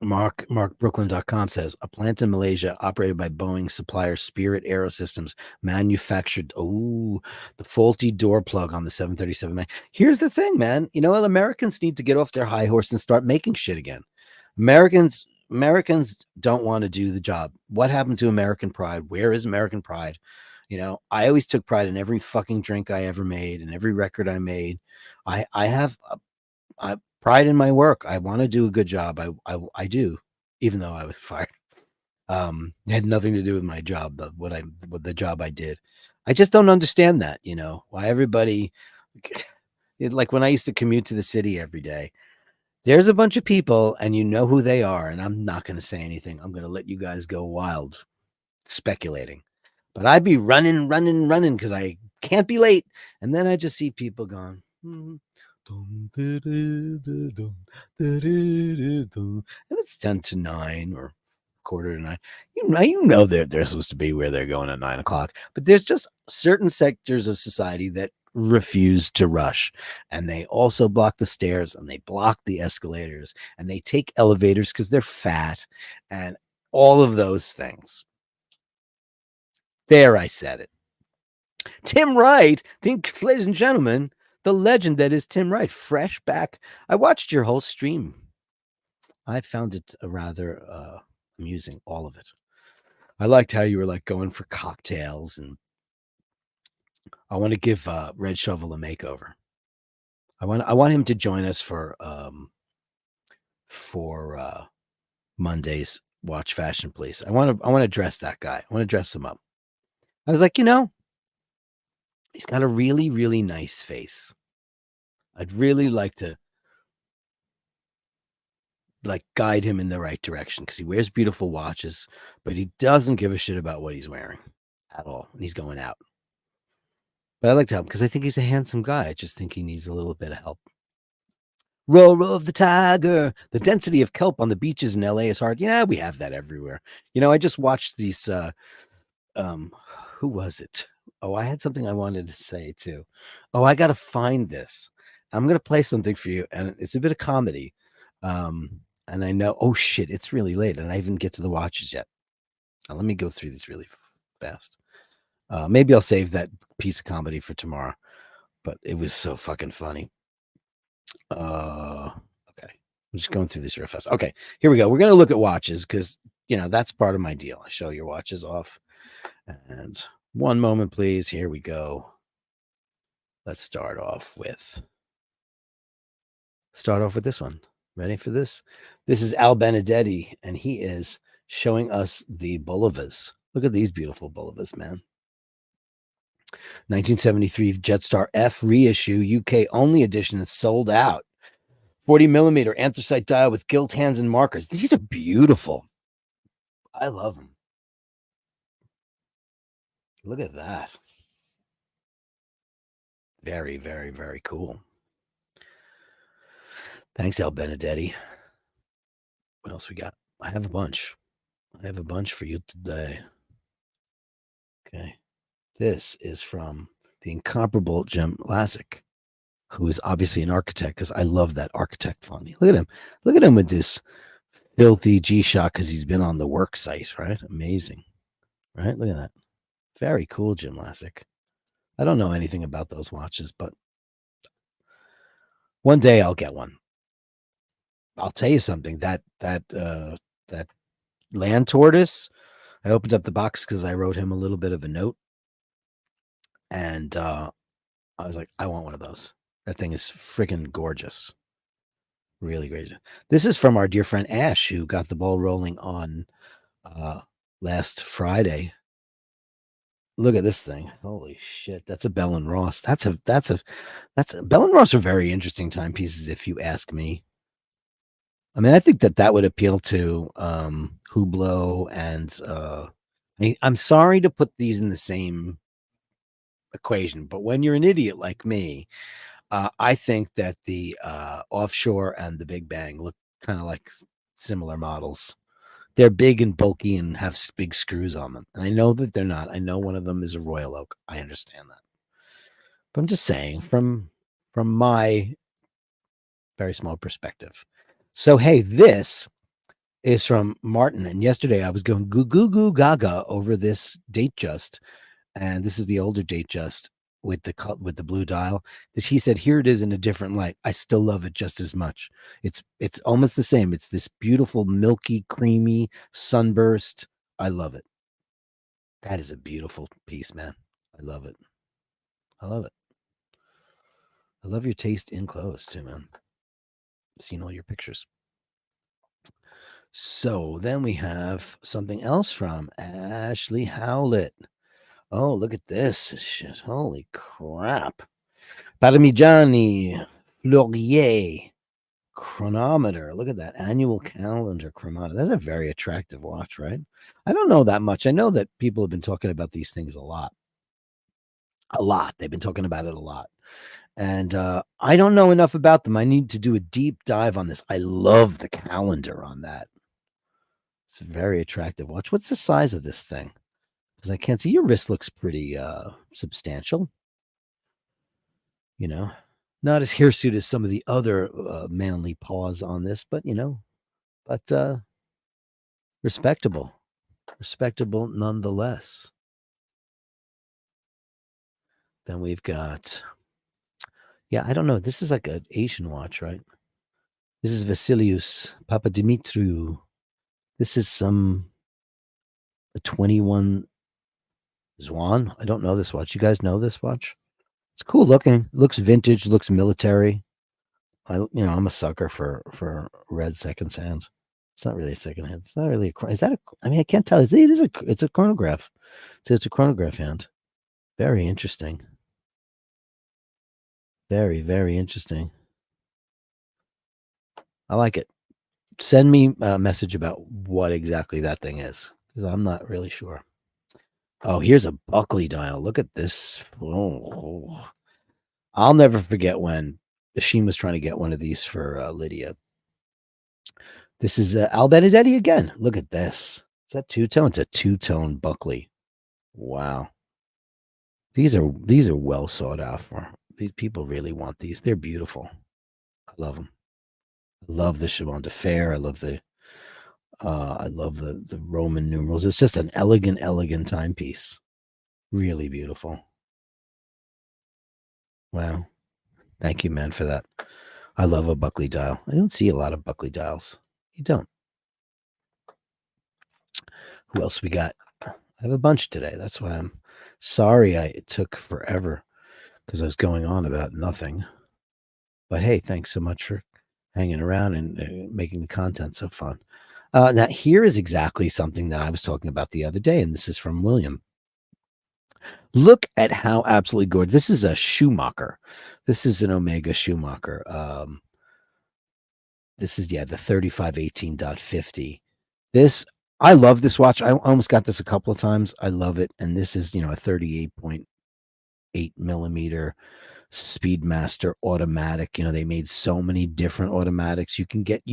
MarkBrooklyn.com says a plant in Malaysia operated by Boeing supplier Spirit Aerosystems manufactured the faulty door plug on the 737. Here's the thing, man. You know what? Americans need to get off their high horse and start making shit again. Americans don't want to do the job. What happened to American pride? Where is American pride? You know, I always took pride in every fucking drink I ever made and every record I made. I have pride in my work. I want to do a good job. I do, even though I was fired. It had nothing to do with my job, what the job I did. I just don't understand that, you know, why everybody like when I used to commute to the city every day, There's a bunch of people, and you know who they are, and I'm not going to say anything. I'm going to let you guys go wild speculating. But I'd be running because I can't be late. And then I just see people going, and it's 10 to 9 or quarter to 9. You know they're supposed to be where they're going at 9 o'clock. But there's just certain sectors of society that refuse to rush, and they also block the stairs, and they block the escalators, and they take elevators because they're fat, and all of those things. There, I said it. Tim Wright, ladies and gentlemen, the legend that is Tim Wright, fresh back. I watched your whole stream. I found it rather amusing, all of it. I liked how you were like going for cocktails, and I want to give Red Shovel a makeover. I want him to join us for Monday's Watch Fashion Police. I want to dress that guy. I want to dress him up. I was like, he's got a really, really nice face. I'd really like to guide him in the right direction because he wears beautiful watches, but he doesn't give a shit about what he's wearing at all. And he's going out. But I like to help because I think he's a handsome guy. I just think he needs a little bit of help. Roar of the tiger. The density of kelp on the beaches in LA is hard. Yeah, we have that everywhere. I just watched these who was it? Oh, I had something I wanted to say too. Oh, I gotta find this. I'm gonna play something for you, and it's a bit of comedy. And I know, oh shit, it's really late, and I didn't get to the watches yet. Let me go through these really fast. Maybe I'll save that piece of comedy for tomorrow, but it was so fucking funny. Okay. I'm just going through this real fast. Okay, here we go. We're gonna look at watches because that's part of my deal. I show your watches off. And one moment, please. Here we go. Let's start off with this one. Ready for this? This is Al Benedetti, and he is showing us the Bulivas. Look at these beautiful Bulivas, man. 1973 Jetstar F reissue, UK only edition. It's sold out. 40 millimeter anthracite dial with gilt hands and markers. These are beautiful. I love them. Look at that. Very, very, very cool. Thanks, Al Benedetti. What else we got? I have a bunch. For you today. Okay. This is from the incomparable Jim Lassick, who is obviously an architect because I love that architect font. Look at him. Look at him with this filthy G-Shock because he's been on the work site, right? Amazing. Right? Look at that. Very cool, Jim Lassick. I don't know anything about those watches, but one day I'll get one. I'll tell you something. That land tortoise, I opened up the box because I wrote him a little bit of a note. And I was like, I want one of those. That thing is freaking gorgeous. Really great. This is from our dear friend Ash, who got the ball rolling on last Friday. Look at this thing. Holy shit. That's a Bell and Ross. That's a Bell and Ross are very interesting timepieces, if you ask me. I mean, I think that would appeal to Hublot and I'm sorry to put these in the same equation, but when you're an idiot like me, I think that the Offshore and the Big Bang look kind of like similar models. They're big and bulky and have big screws on them. And I know that they're not. I know one of them is a Royal Oak. I understand that. But I'm just saying from my very small perspective. So, hey, this is from Martin. And yesterday I was going goo goo goo gaga over this Datejust. And this is the older Datejust with the blue dial. That he said, here it is in a different light. I still love it just as much. It's almost the same. It's this beautiful, milky, creamy sunburst. I love it. That is a beautiful piece, man. I love it. I love it. I love your taste in clothes too, man. I've seen all your pictures. So then we have something else from Ashley Howlett. Oh, look at this shit. Holy crap. Parmigiani Fleurier chronometer. Look at that annual calendar chronometer. That's a very attractive watch, right? I don't know that much. I know that people have been talking about these things a lot. A lot. They've been talking about it a lot. And I don't know enough about them. I need to do a deep dive on this. I love the calendar on that. It's a very attractive watch. What's the size of this thing? Because I can't see. Your wrist looks pretty substantial. You know, not as hirsute as some of the other manly paws on this, but but respectable, respectable nonetheless. Then we've got, yeah, I don't know. This is like an Asian watch, right? This is Vasilius Papadimitriou. This is a 21 Zwan. I don't know this watch. You guys know this watch? It's cool looking. Looks vintage. Looks military. I'm a sucker for red second hands. It's not really a second hand. It's not really is that a? I mean, I can't tell. It's a chronograph. So it's a chronograph hand. Very interesting. Very, very interesting. I like it. Send me a message about what exactly that thing is, because I'm not really sure. Oh, here's a Buckley dial. Look at this. Oh. I'll never forget when Sheen was trying to get one of these for Lydia. This is Al Benedetti again. Look at this. Is that two-tone? It's a two-tone Buckley. Wow. These are well sought after. These people really want these. They're beautiful. I love them. I love the Chemin de Fer. I love the Roman numerals. It's just an elegant timepiece. Really beautiful. Wow. Thank you, man, for that. I love a Buckley dial. I don't see a lot of Buckley dials. You don't. Who else we got? I have a bunch today. That's why I'm sorry it took forever, because I was going on about nothing. But hey, thanks so much for hanging around and making the content so fun. Now, here is exactly something that I was talking about the other day, and this is from William. Look at how absolutely gorgeous. This is a Schumacher. This is an Omega Schumacher. This is, the 3518.50. This, I love this watch. I almost got this a couple of times. I love it. And this is, a 38.8 millimeter Speedmaster automatic. They made so many different automatics. You can get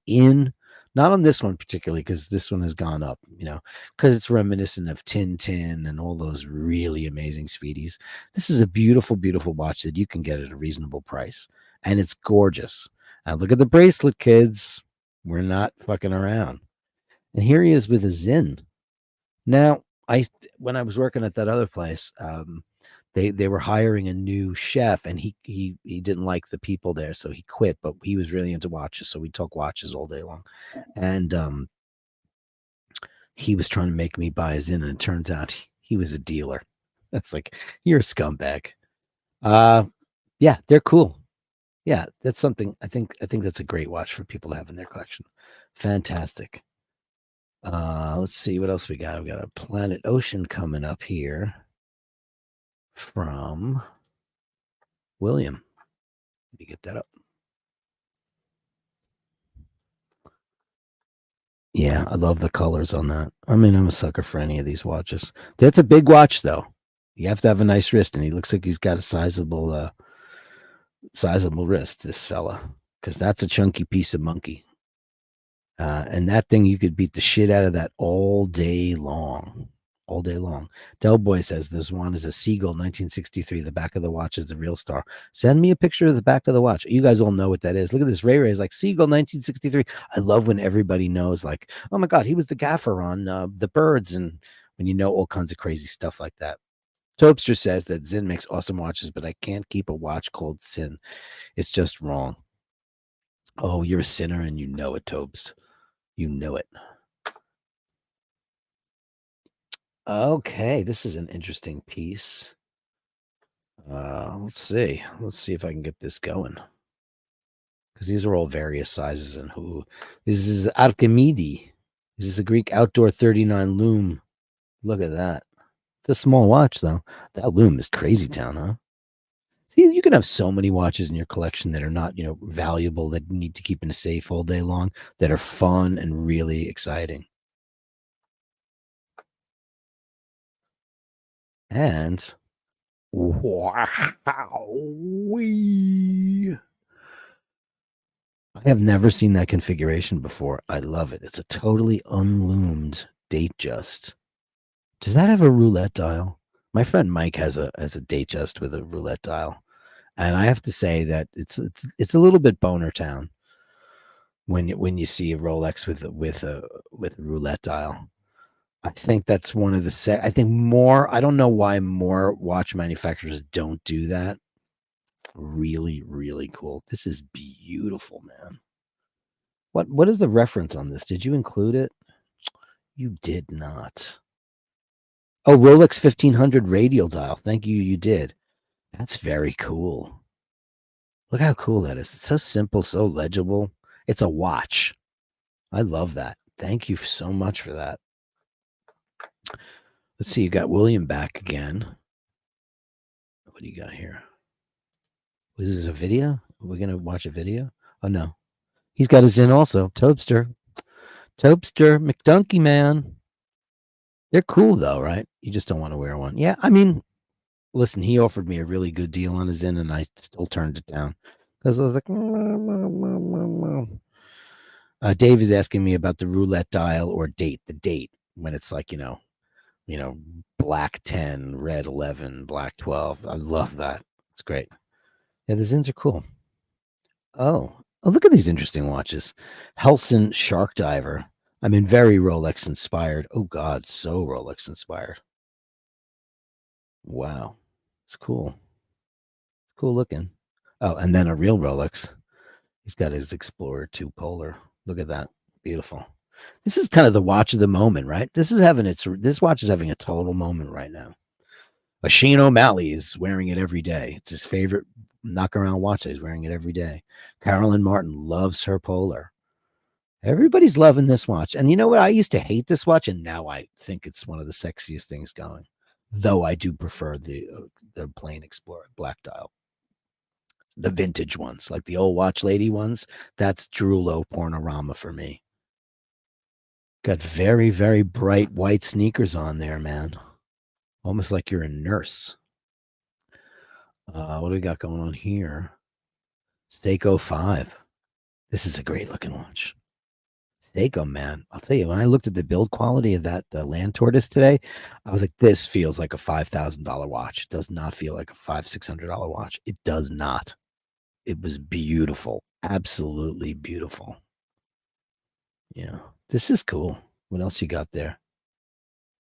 in, not on this one particularly, because this one has gone up, because it's reminiscent of Tintin and all those really amazing Speedies. This is a beautiful, beautiful watch that you can get at a reasonable price. And it's gorgeous. And look at the bracelet, kids. We're not fucking around. And here he is with a Zinn. Now, when I was working at that other place, they were hiring a new chef, and he didn't like the people there, so he quit. But he was really into watches, so we talk watches all day long. And he was trying to make me buy a Zinn, and it turns out he was a dealer. That's like, you're a scumbag. Yeah, they're cool. Yeah, that's something. I think that's a great watch for people to have in their collection. Fantastic. Let's see what else we got. We got a Planet Ocean coming up here from William. Let me get that up. Yeah, I love the colors on that. I mean, I'm a sucker for any of these watches. That's a big watch, though. You have to have a nice wrist, and he looks like he's got a sizable wrist, this fella, because that's a chunky piece of monkey. And that thing, you could beat the shit out of that all day long. All day long. Del Boy says this one is a Seagull 1963. The back of the watch is the real star. Send me a picture of the back of the watch. You guys all know what that is. Look at this. Ray is like Seagull 1963. I love when everybody knows, like, oh my God, he was the gaffer on The Birds, and when you know all kinds of crazy stuff like that. Tobster says that Zinn makes awesome watches, but I can't keep a watch called Zinn. It's just wrong. Oh, you're a sinner, and you know it, Tobst. You know it. Okay, this is an interesting piece. Let's see. Let's see if I can get this going. Because these are all various sizes. And this is Archimede. This is a Greek outdoor 39 loom. Look at that. It's a small watch, though. That loom is crazy town, huh? See, you can have so many watches in your collection that are not, valuable, that you need to keep in a safe all day long, that are fun and really exciting. And wow, I have never seen that configuration before. I love it. It's a totally unloomed date just. Does that have a roulette dial? My friend Mike has a date just with a roulette dial, and I have to say that it's a little bit boner town when you see a Rolex with a roulette dial. I think that's one of the I think more. I don't know why more watch manufacturers don't do that. Really, really cool. This is beautiful, man. What is the reference on this? Did you include it? You did not. Oh, Rolex 1500 radial dial. Thank you. You did. That's very cool. Look how cool that is. It's so simple, so legible. It's a watch. I love that. Thank you so much for that. Let's see. You got William back again. What do you got here? Was this a video? Are we going to watch a video? Oh, no. He's got his in also. Tobster. Tobster. McDunky man. They're cool, though, right? You just don't want to wear one. Yeah. I mean, listen, he offered me a really good deal on his in, and I still turned it down because I was like, Dave is asking me about the roulette dial or date. The date when it's like black 10, red 11, black 12. I love that. It's great. Yeah, the Zins are cool. Oh, look at these interesting watches. Helson Shark Diver. I mean, very Rolex inspired. Oh God, so Rolex inspired. Wow, it's cool. It's cool looking. Oh, and then a real Rolex. He's got his Explorer 2 Polar. Look at that. Beautiful. This is kind of the watch of the moment, right? This watch is having a total moment right now. Sheen O'Malley is wearing it every day. It's his favorite knock around watch. He's wearing it every day. Carolyn Martin loves her Polar. Everybody's loving this watch. And you know what? I used to hate this watch, and now I think it's one of the sexiest things going. Though I do prefer the plain Explorer black dial. The vintage ones, like the old watch lady ones, that's Drulo Pornorama for me. Got very, very bright white sneakers on there, man. Almost like you're a nurse. What do we got going on here? Seiko 5. This is a great looking watch. Seiko, man. I'll tell you, when I looked at the build quality of that Land Tortoise today, I was like, this feels like a $5,000 watch. It does not feel like a $500-$600 watch. It does not. It was beautiful. Absolutely beautiful. Yeah. This is cool. What else you got there?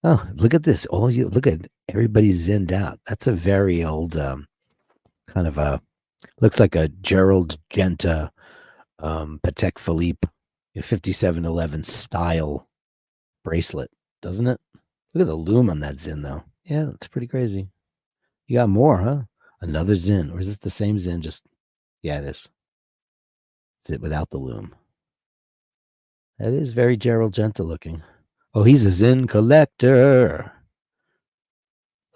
Oh, look at this. Oh, you look at everybody's zinned out. That's a very old kind of a looks like a Gerald Genta Patek Philippe 5711 style bracelet, doesn't it? Look at the loom on that Zin though. Yeah, that's pretty crazy. You got more, huh? Another Zin. Or is this the same Zin? Just yeah, it is. It's it without the loom. That is very Gerald Genta looking. Oh, he's a Zin collector.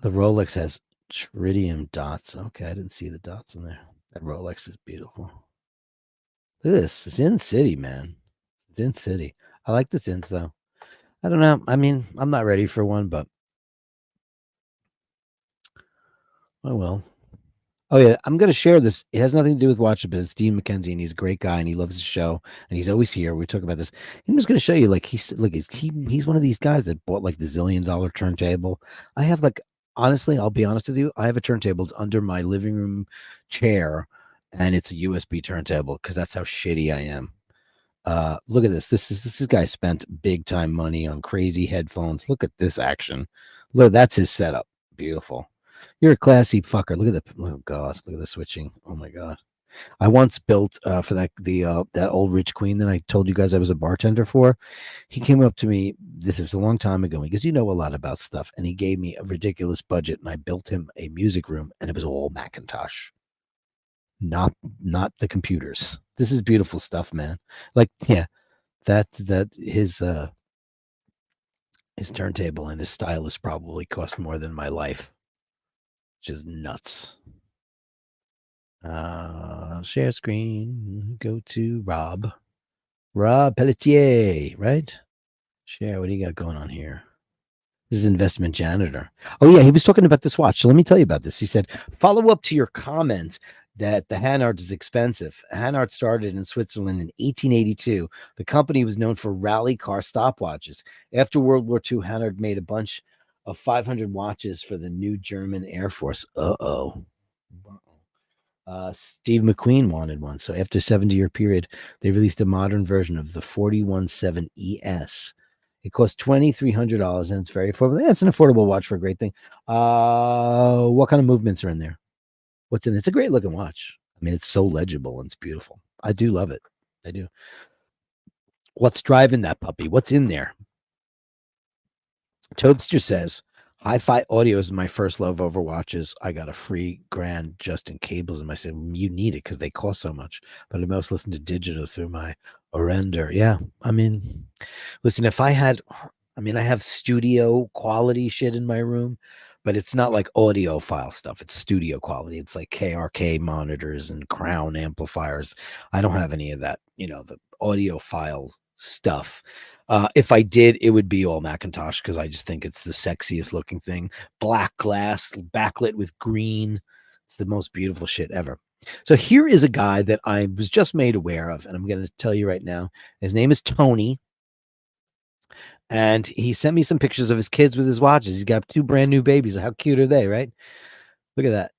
The Rolex has tritium dots. Okay, I didn't see the dots in there. That Rolex is beautiful. Look at this. Zin City, man. Zin City. I like the Zins though. I don't know. I mean, I'm not ready for one, but I will. Oh yeah, I'm gonna share this. It has nothing to do with watches, but it's Dean McKenzie, and he's a great guy, and he loves the show, and he's always here. We talk about this. I'm just gonna show you, like he's one of these guys that bought like the $1 zillion turntable. I have like honestly, I'll be honest with you, I have a turntable. It's under my living room chair, and it's a USB turntable because that's how shitty I am. Look at this. This guy spent big time money on crazy headphones. Look at this action. Look, that's his setup. Beautiful. You're a classy fucker. Look at the oh god, look at the switching. Oh my god. I once built for that old rich queen that I told you guys I was a bartender for. He came up to me, this is a long time ago, because you know a lot about stuff, and he gave me a ridiculous budget, and I built him a music room, and it was all Macintosh. Not the computers. This is beautiful stuff, man. Like, yeah, that his turntable and his stylus probably cost more than my life. Which is nuts. Share screen. Go to Rob. Rob Pelletier, right? Share. What do you got going on here? This is investment janitor. Oh yeah, he was talking about this watch. So let me tell you about this. He said, follow up to your comment that the Hanart is expensive. Hanart started in Switzerland in 1882. The company was known for rally car stopwatches. After World War II, Hanart made a bunch of 500 watches for the new German Air Force. Uh-oh. Steve McQueen wanted one. So after a 70-year period, they released a modern version of the 417 ES. It costs $2,300 and it's very affordable. Yeah, it's an affordable watch for a great thing. What kind of movements are in there? What's in it? It's a great looking watch. I mean, it's so legible and it's beautiful. I do love it. I do. What's driving that puppy? What's in there? Tobster says, hi-fi audio is my first love over watches. I got a free grand just in cables. And I said, you need it because they cost so much. But I most listen to digital through my Orender. Yeah. I mean, listen, if I had, I mean, I have studio quality shit in my room, but it's not like audiophile stuff. It's studio quality. It's like KRK monitors and Crown amplifiers. I don't have any of that, you know, the audiophile stuff. If I did, it would be all Macintosh because I just think it's the sexiest looking thing. Black glass, backlit with green. It's the most beautiful shit ever. So here is a guy that I was just made aware of, and I'm going to tell you right now. His name is Tony, and he sent me some pictures of his kids with his watches. He's got 2 brand new babies. How cute are they, right? Look at that.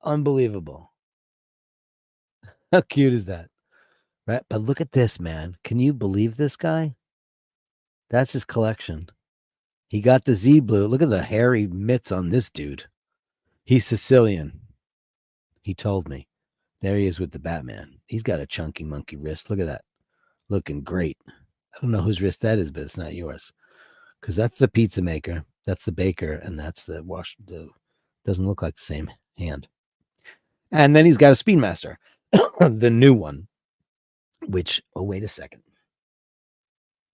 Unbelievable. How cute is that? Right? But look at this, man. Can you believe this guy? That's his collection. He got the Z Blue. Look at the hairy mitts on this dude. He's Sicilian. He told me. There he is with the Batman. He's got a chunky monkey wrist. Look at that. Looking great. I don't know whose wrist that is, but it's not yours. Because that's the pizza maker. That's the baker. And that's the wash. Doesn't look like the same hand. And then he's got a Speedmaster, the new one, which, oh, wait a second.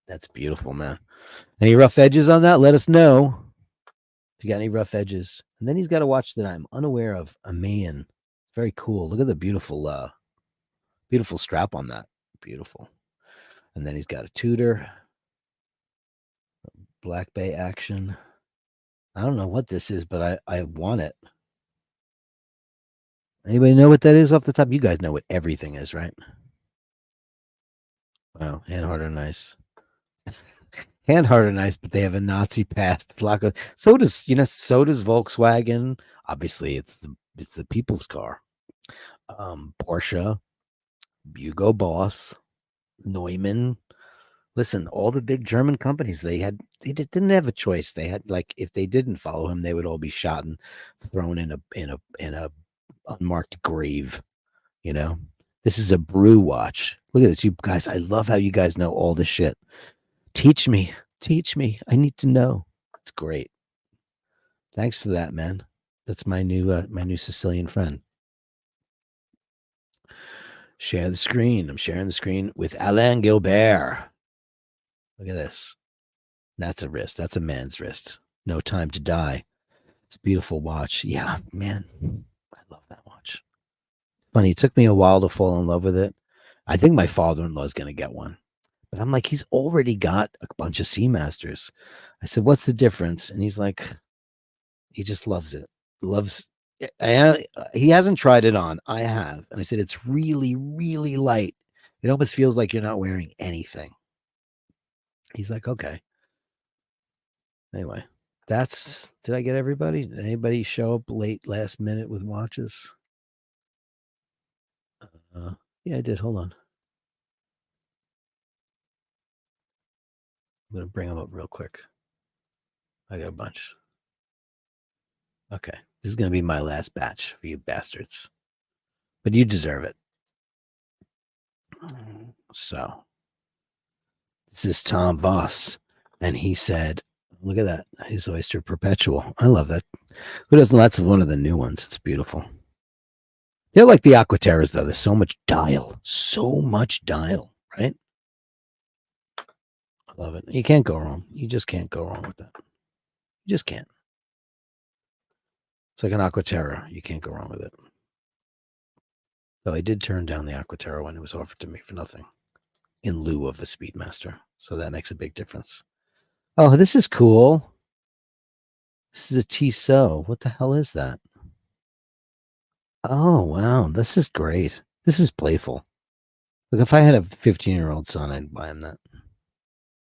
That's beautiful, man. Any rough edges on that? Let us know if you got any rough edges. And then he's got a watch that I'm unaware of, a Mayan. Very cool. Look at the beautiful, beautiful strap on that. Beautiful. And then he's got a Tudor, Black Bay action. I don't know what this is, but I want it. Anybody know what that is off the top? You guys know what everything is, right? Wow, hand harder nice. Hand harder nice, but they have a Nazi past. So does Volkswagen. Obviously, it's the people's car. Porsche, Hugo Boss, Neumann. Listen, all the big German companies, they didn't have a choice. They had, like, if they didn't follow him, they would all be shot and thrown in a unmarked grave. You know, this is a brew watch. Look at this, you guys. I love how you guys know all this shit. Teach me. I need to know. It's great. Thanks for that, man. That's my new Sicilian friend. Share the screen. I'm sharing the screen with Alain Gilbert. Look at this. That's a wrist. That's a man's wrist. No Time to Die. It's a beautiful watch. Yeah, man. I love that watch. Funny, it took me a while to fall in love with it. I think my father-in-law is going to get one. But I'm like, he's already got a bunch of Seamasters. I said, what's the difference? And he's like, he just loves it. He hasn't tried it on. I have. And I said, it's really, really light. It almost feels like you're not wearing anything. He's like, okay. Anyway, did I get everybody? Did anybody show up late last minute with watches? Yeah, I did. Hold on. I'm going to bring them up real quick. I got a bunch. Okay. This is going to be my last batch for you bastards. But you deserve it. So, this is Tom Voss. And he said, look at that. His Oyster Perpetual. I love that. Who doesn't? That's one of the new ones. It's beautiful. They're like the Aquaterras, though. There's so much dial. So much dial, right? I love it. You can't go wrong. You just can't go wrong with that. You just can't. It's like an Aquaterra. You can't go wrong with it. Though I did turn down the Aquaterra when it was offered to me for nothing in lieu of a Speedmaster. So that makes a big difference. Oh, this is cool. This is a Tissot. What the hell is that? Oh, wow. This is great. This is playful. Look, if I had a 15-year-old son, I'd buy him that.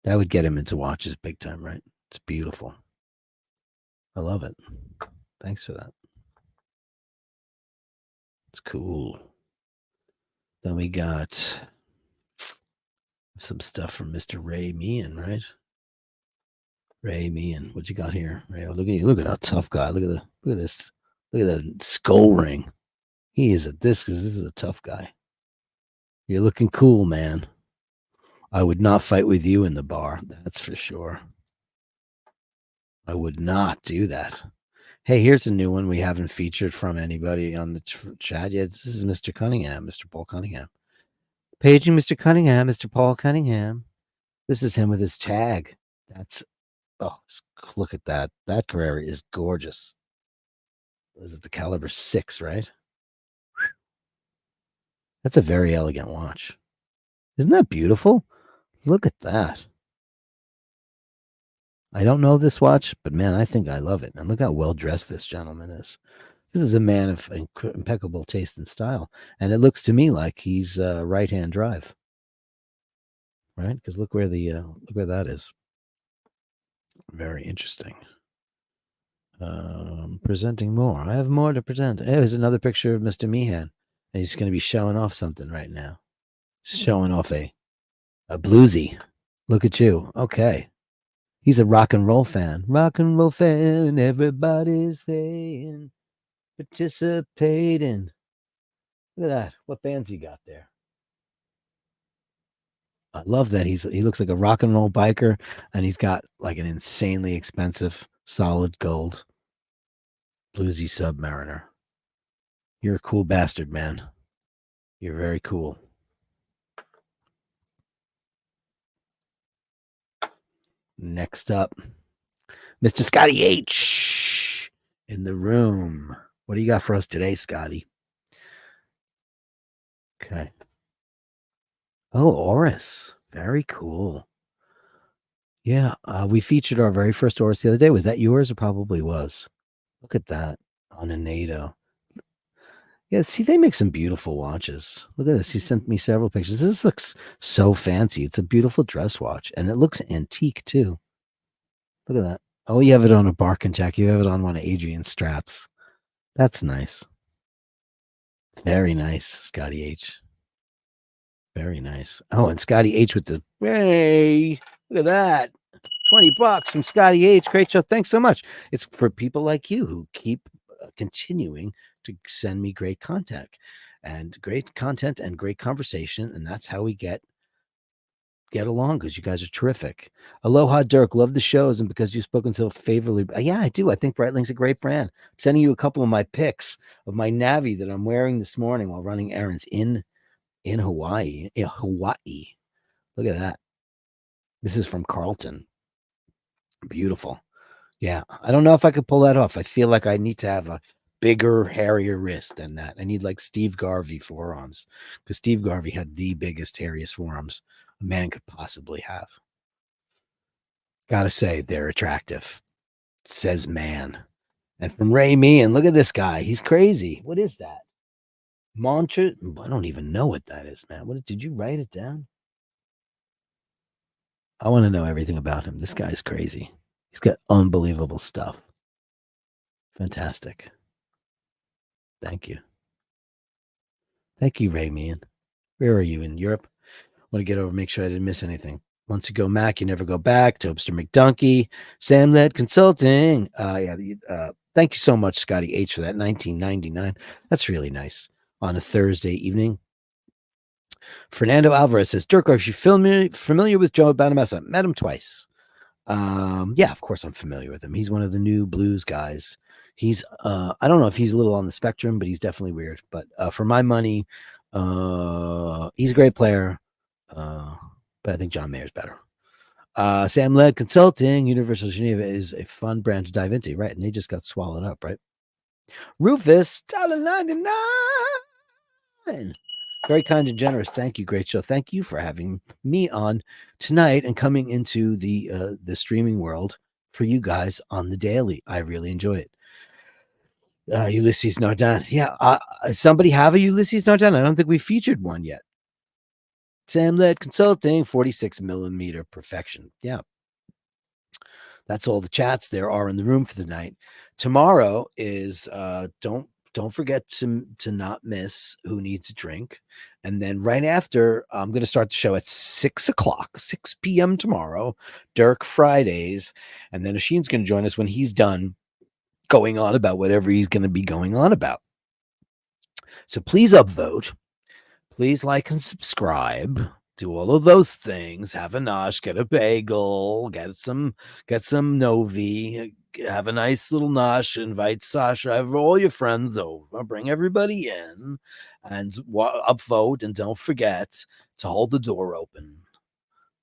That would get him into watches big time, right? It's beautiful. I love it. Thanks for that. It's cool. Then we got some stuff from Mr. Ray Meehan, right? Ray Meehan. What you got here? Ray, oh, look at you. Look at that tough guy. Look at this. Look at the skull ring. He is this is a tough guy. You're looking cool, man. I would not fight with you in the bar. That's for sure. I would not do that. Hey, here's a new one we haven't featured from anybody on the chat yet. This is Mr. Cunningham, Mr. Paul Cunningham. Paging Mr. Cunningham, Mr. Paul Cunningham. This is him with his tag. That's, oh, look at that. That Carrera is gorgeous. Is it the caliber 6, right? That's a very elegant watch. Isn't that beautiful? Look at that. I don't know this watch, but man, I think I love it. And look how well dressed this gentleman is. This is a man of impeccable taste and style. And it looks to me like he's right-hand drive. Right? Because look where that is. Very interesting. Presenting more. I have more to present. Hey, there's another picture of Mr. Meehan. And he's going to be showing off something right now. Showing off a bluesy. Look at you. Okay. He's a rock and roll fan. Rock and roll fan. Everybody's fan. Participating. Look at that. What bands he got there? I love that he looks like a rock and roll biker, and he's got like an insanely expensive solid gold bluesy Submariner. You're a cool bastard, man. You're very cool. Next up, Mr. Scotty H in the room. What do you got for us today, Scotty? Okay. Oh, Oris. Very cool. Yeah, we featured our very first Oris the other day. Was that yours? It probably was. Look at that on a NATO. Yeah, see, they make some beautiful watches. Look at this. He sent me several pictures. This looks so fancy. It's a beautiful dress watch, and it looks antique, too. Look at that. Oh, you have it on a Barkin jack. You have it on one of Adrian's straps. That's nice. Very nice, Scotty H. Very nice. Oh, and Scotty H with the, hey, look at that. $20 from Scotty H. Great show. Thanks so much. It's for people like you who keep continuing to send me great content and great conversation. And that's how we get along, because you guys are terrific. Aloha, Dirk. Love the shows, and because you've spoken so favorably. Yeah, I do. I think Breitling's a great brand. I'm sending you a couple of my pics of my Navi that I'm wearing this morning while running errands in Hawaii. Hawaii. Look at that. This is from Carlton. Beautiful. Yeah, I don't know if I could pull that off. I feel like I need to have a bigger, hairier wrist than that. I need like Steve Garvey forearms, because Steve Garvey had the biggest, hairiest forearms a man could possibly have. Gotta say, they're attractive. Says man. And from Ray Meehan, look at this guy. He's crazy. What is that? Mantra? I don't even know what that is, man. Did you write it down? I want to know everything about him. This guy's crazy. He's got unbelievable stuff. Fantastic. Thank you. Thank you, Ray Meehan. Where are you? In Europe? Want to get over, make sure I didn't miss anything. Once you go Mac, you never go back. Tobster McDunkey, Sam Led Consulting. Thank you so much, Scotty H, for that. $19.99. That's really nice on a Thursday evening. Fernando Alvarez says, Dirk, are you familiar with Joe Bonamessa? Met him twice. Yeah, of course I'm familiar with him. He's one of the new blues guys. He's I don't know if he's a little on the spectrum, but he's definitely weird. But for my money, he's a great player. But I think John Mayer's better. Sam Led Consulting, Universal Geneva is a fun brand to dive into, right? And they just got swallowed up, right? Rufus, $1.99. Fine. Very kind and generous. Thank you. Great show. Thank you for having me on tonight and coming into the streaming world for you guys on the daily. I really enjoy it. Ulysses Nardin. Yeah. Somebody have a Ulysses Nardin? I don't think we featured one yet. Sam-led consulting, 46 millimeter perfection. Yeah. That's all the chats there are in the room for the night. Tomorrow is don't forget to not miss Who Needs a Drink. And then right after, I'm going to start the show at 6 o'clock, 6 p.m. tomorrow, Dirk Fridays. And then Asheen's going to join us when he's done going on about whatever he's going to be going on about. So please upvote. Please like and subscribe. Do all of those things. Have a nosh, get a bagel, get some Novi, have a nice little nosh, invite Sasha, have all your friends over, bring everybody in, and upvote. And don't forget to hold the door open.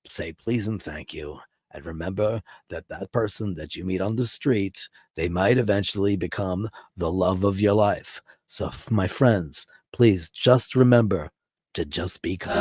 Say please and thank you. And remember that person that you meet on the street, they might eventually become the love of your life. So, my friends, please just remember to just be kind.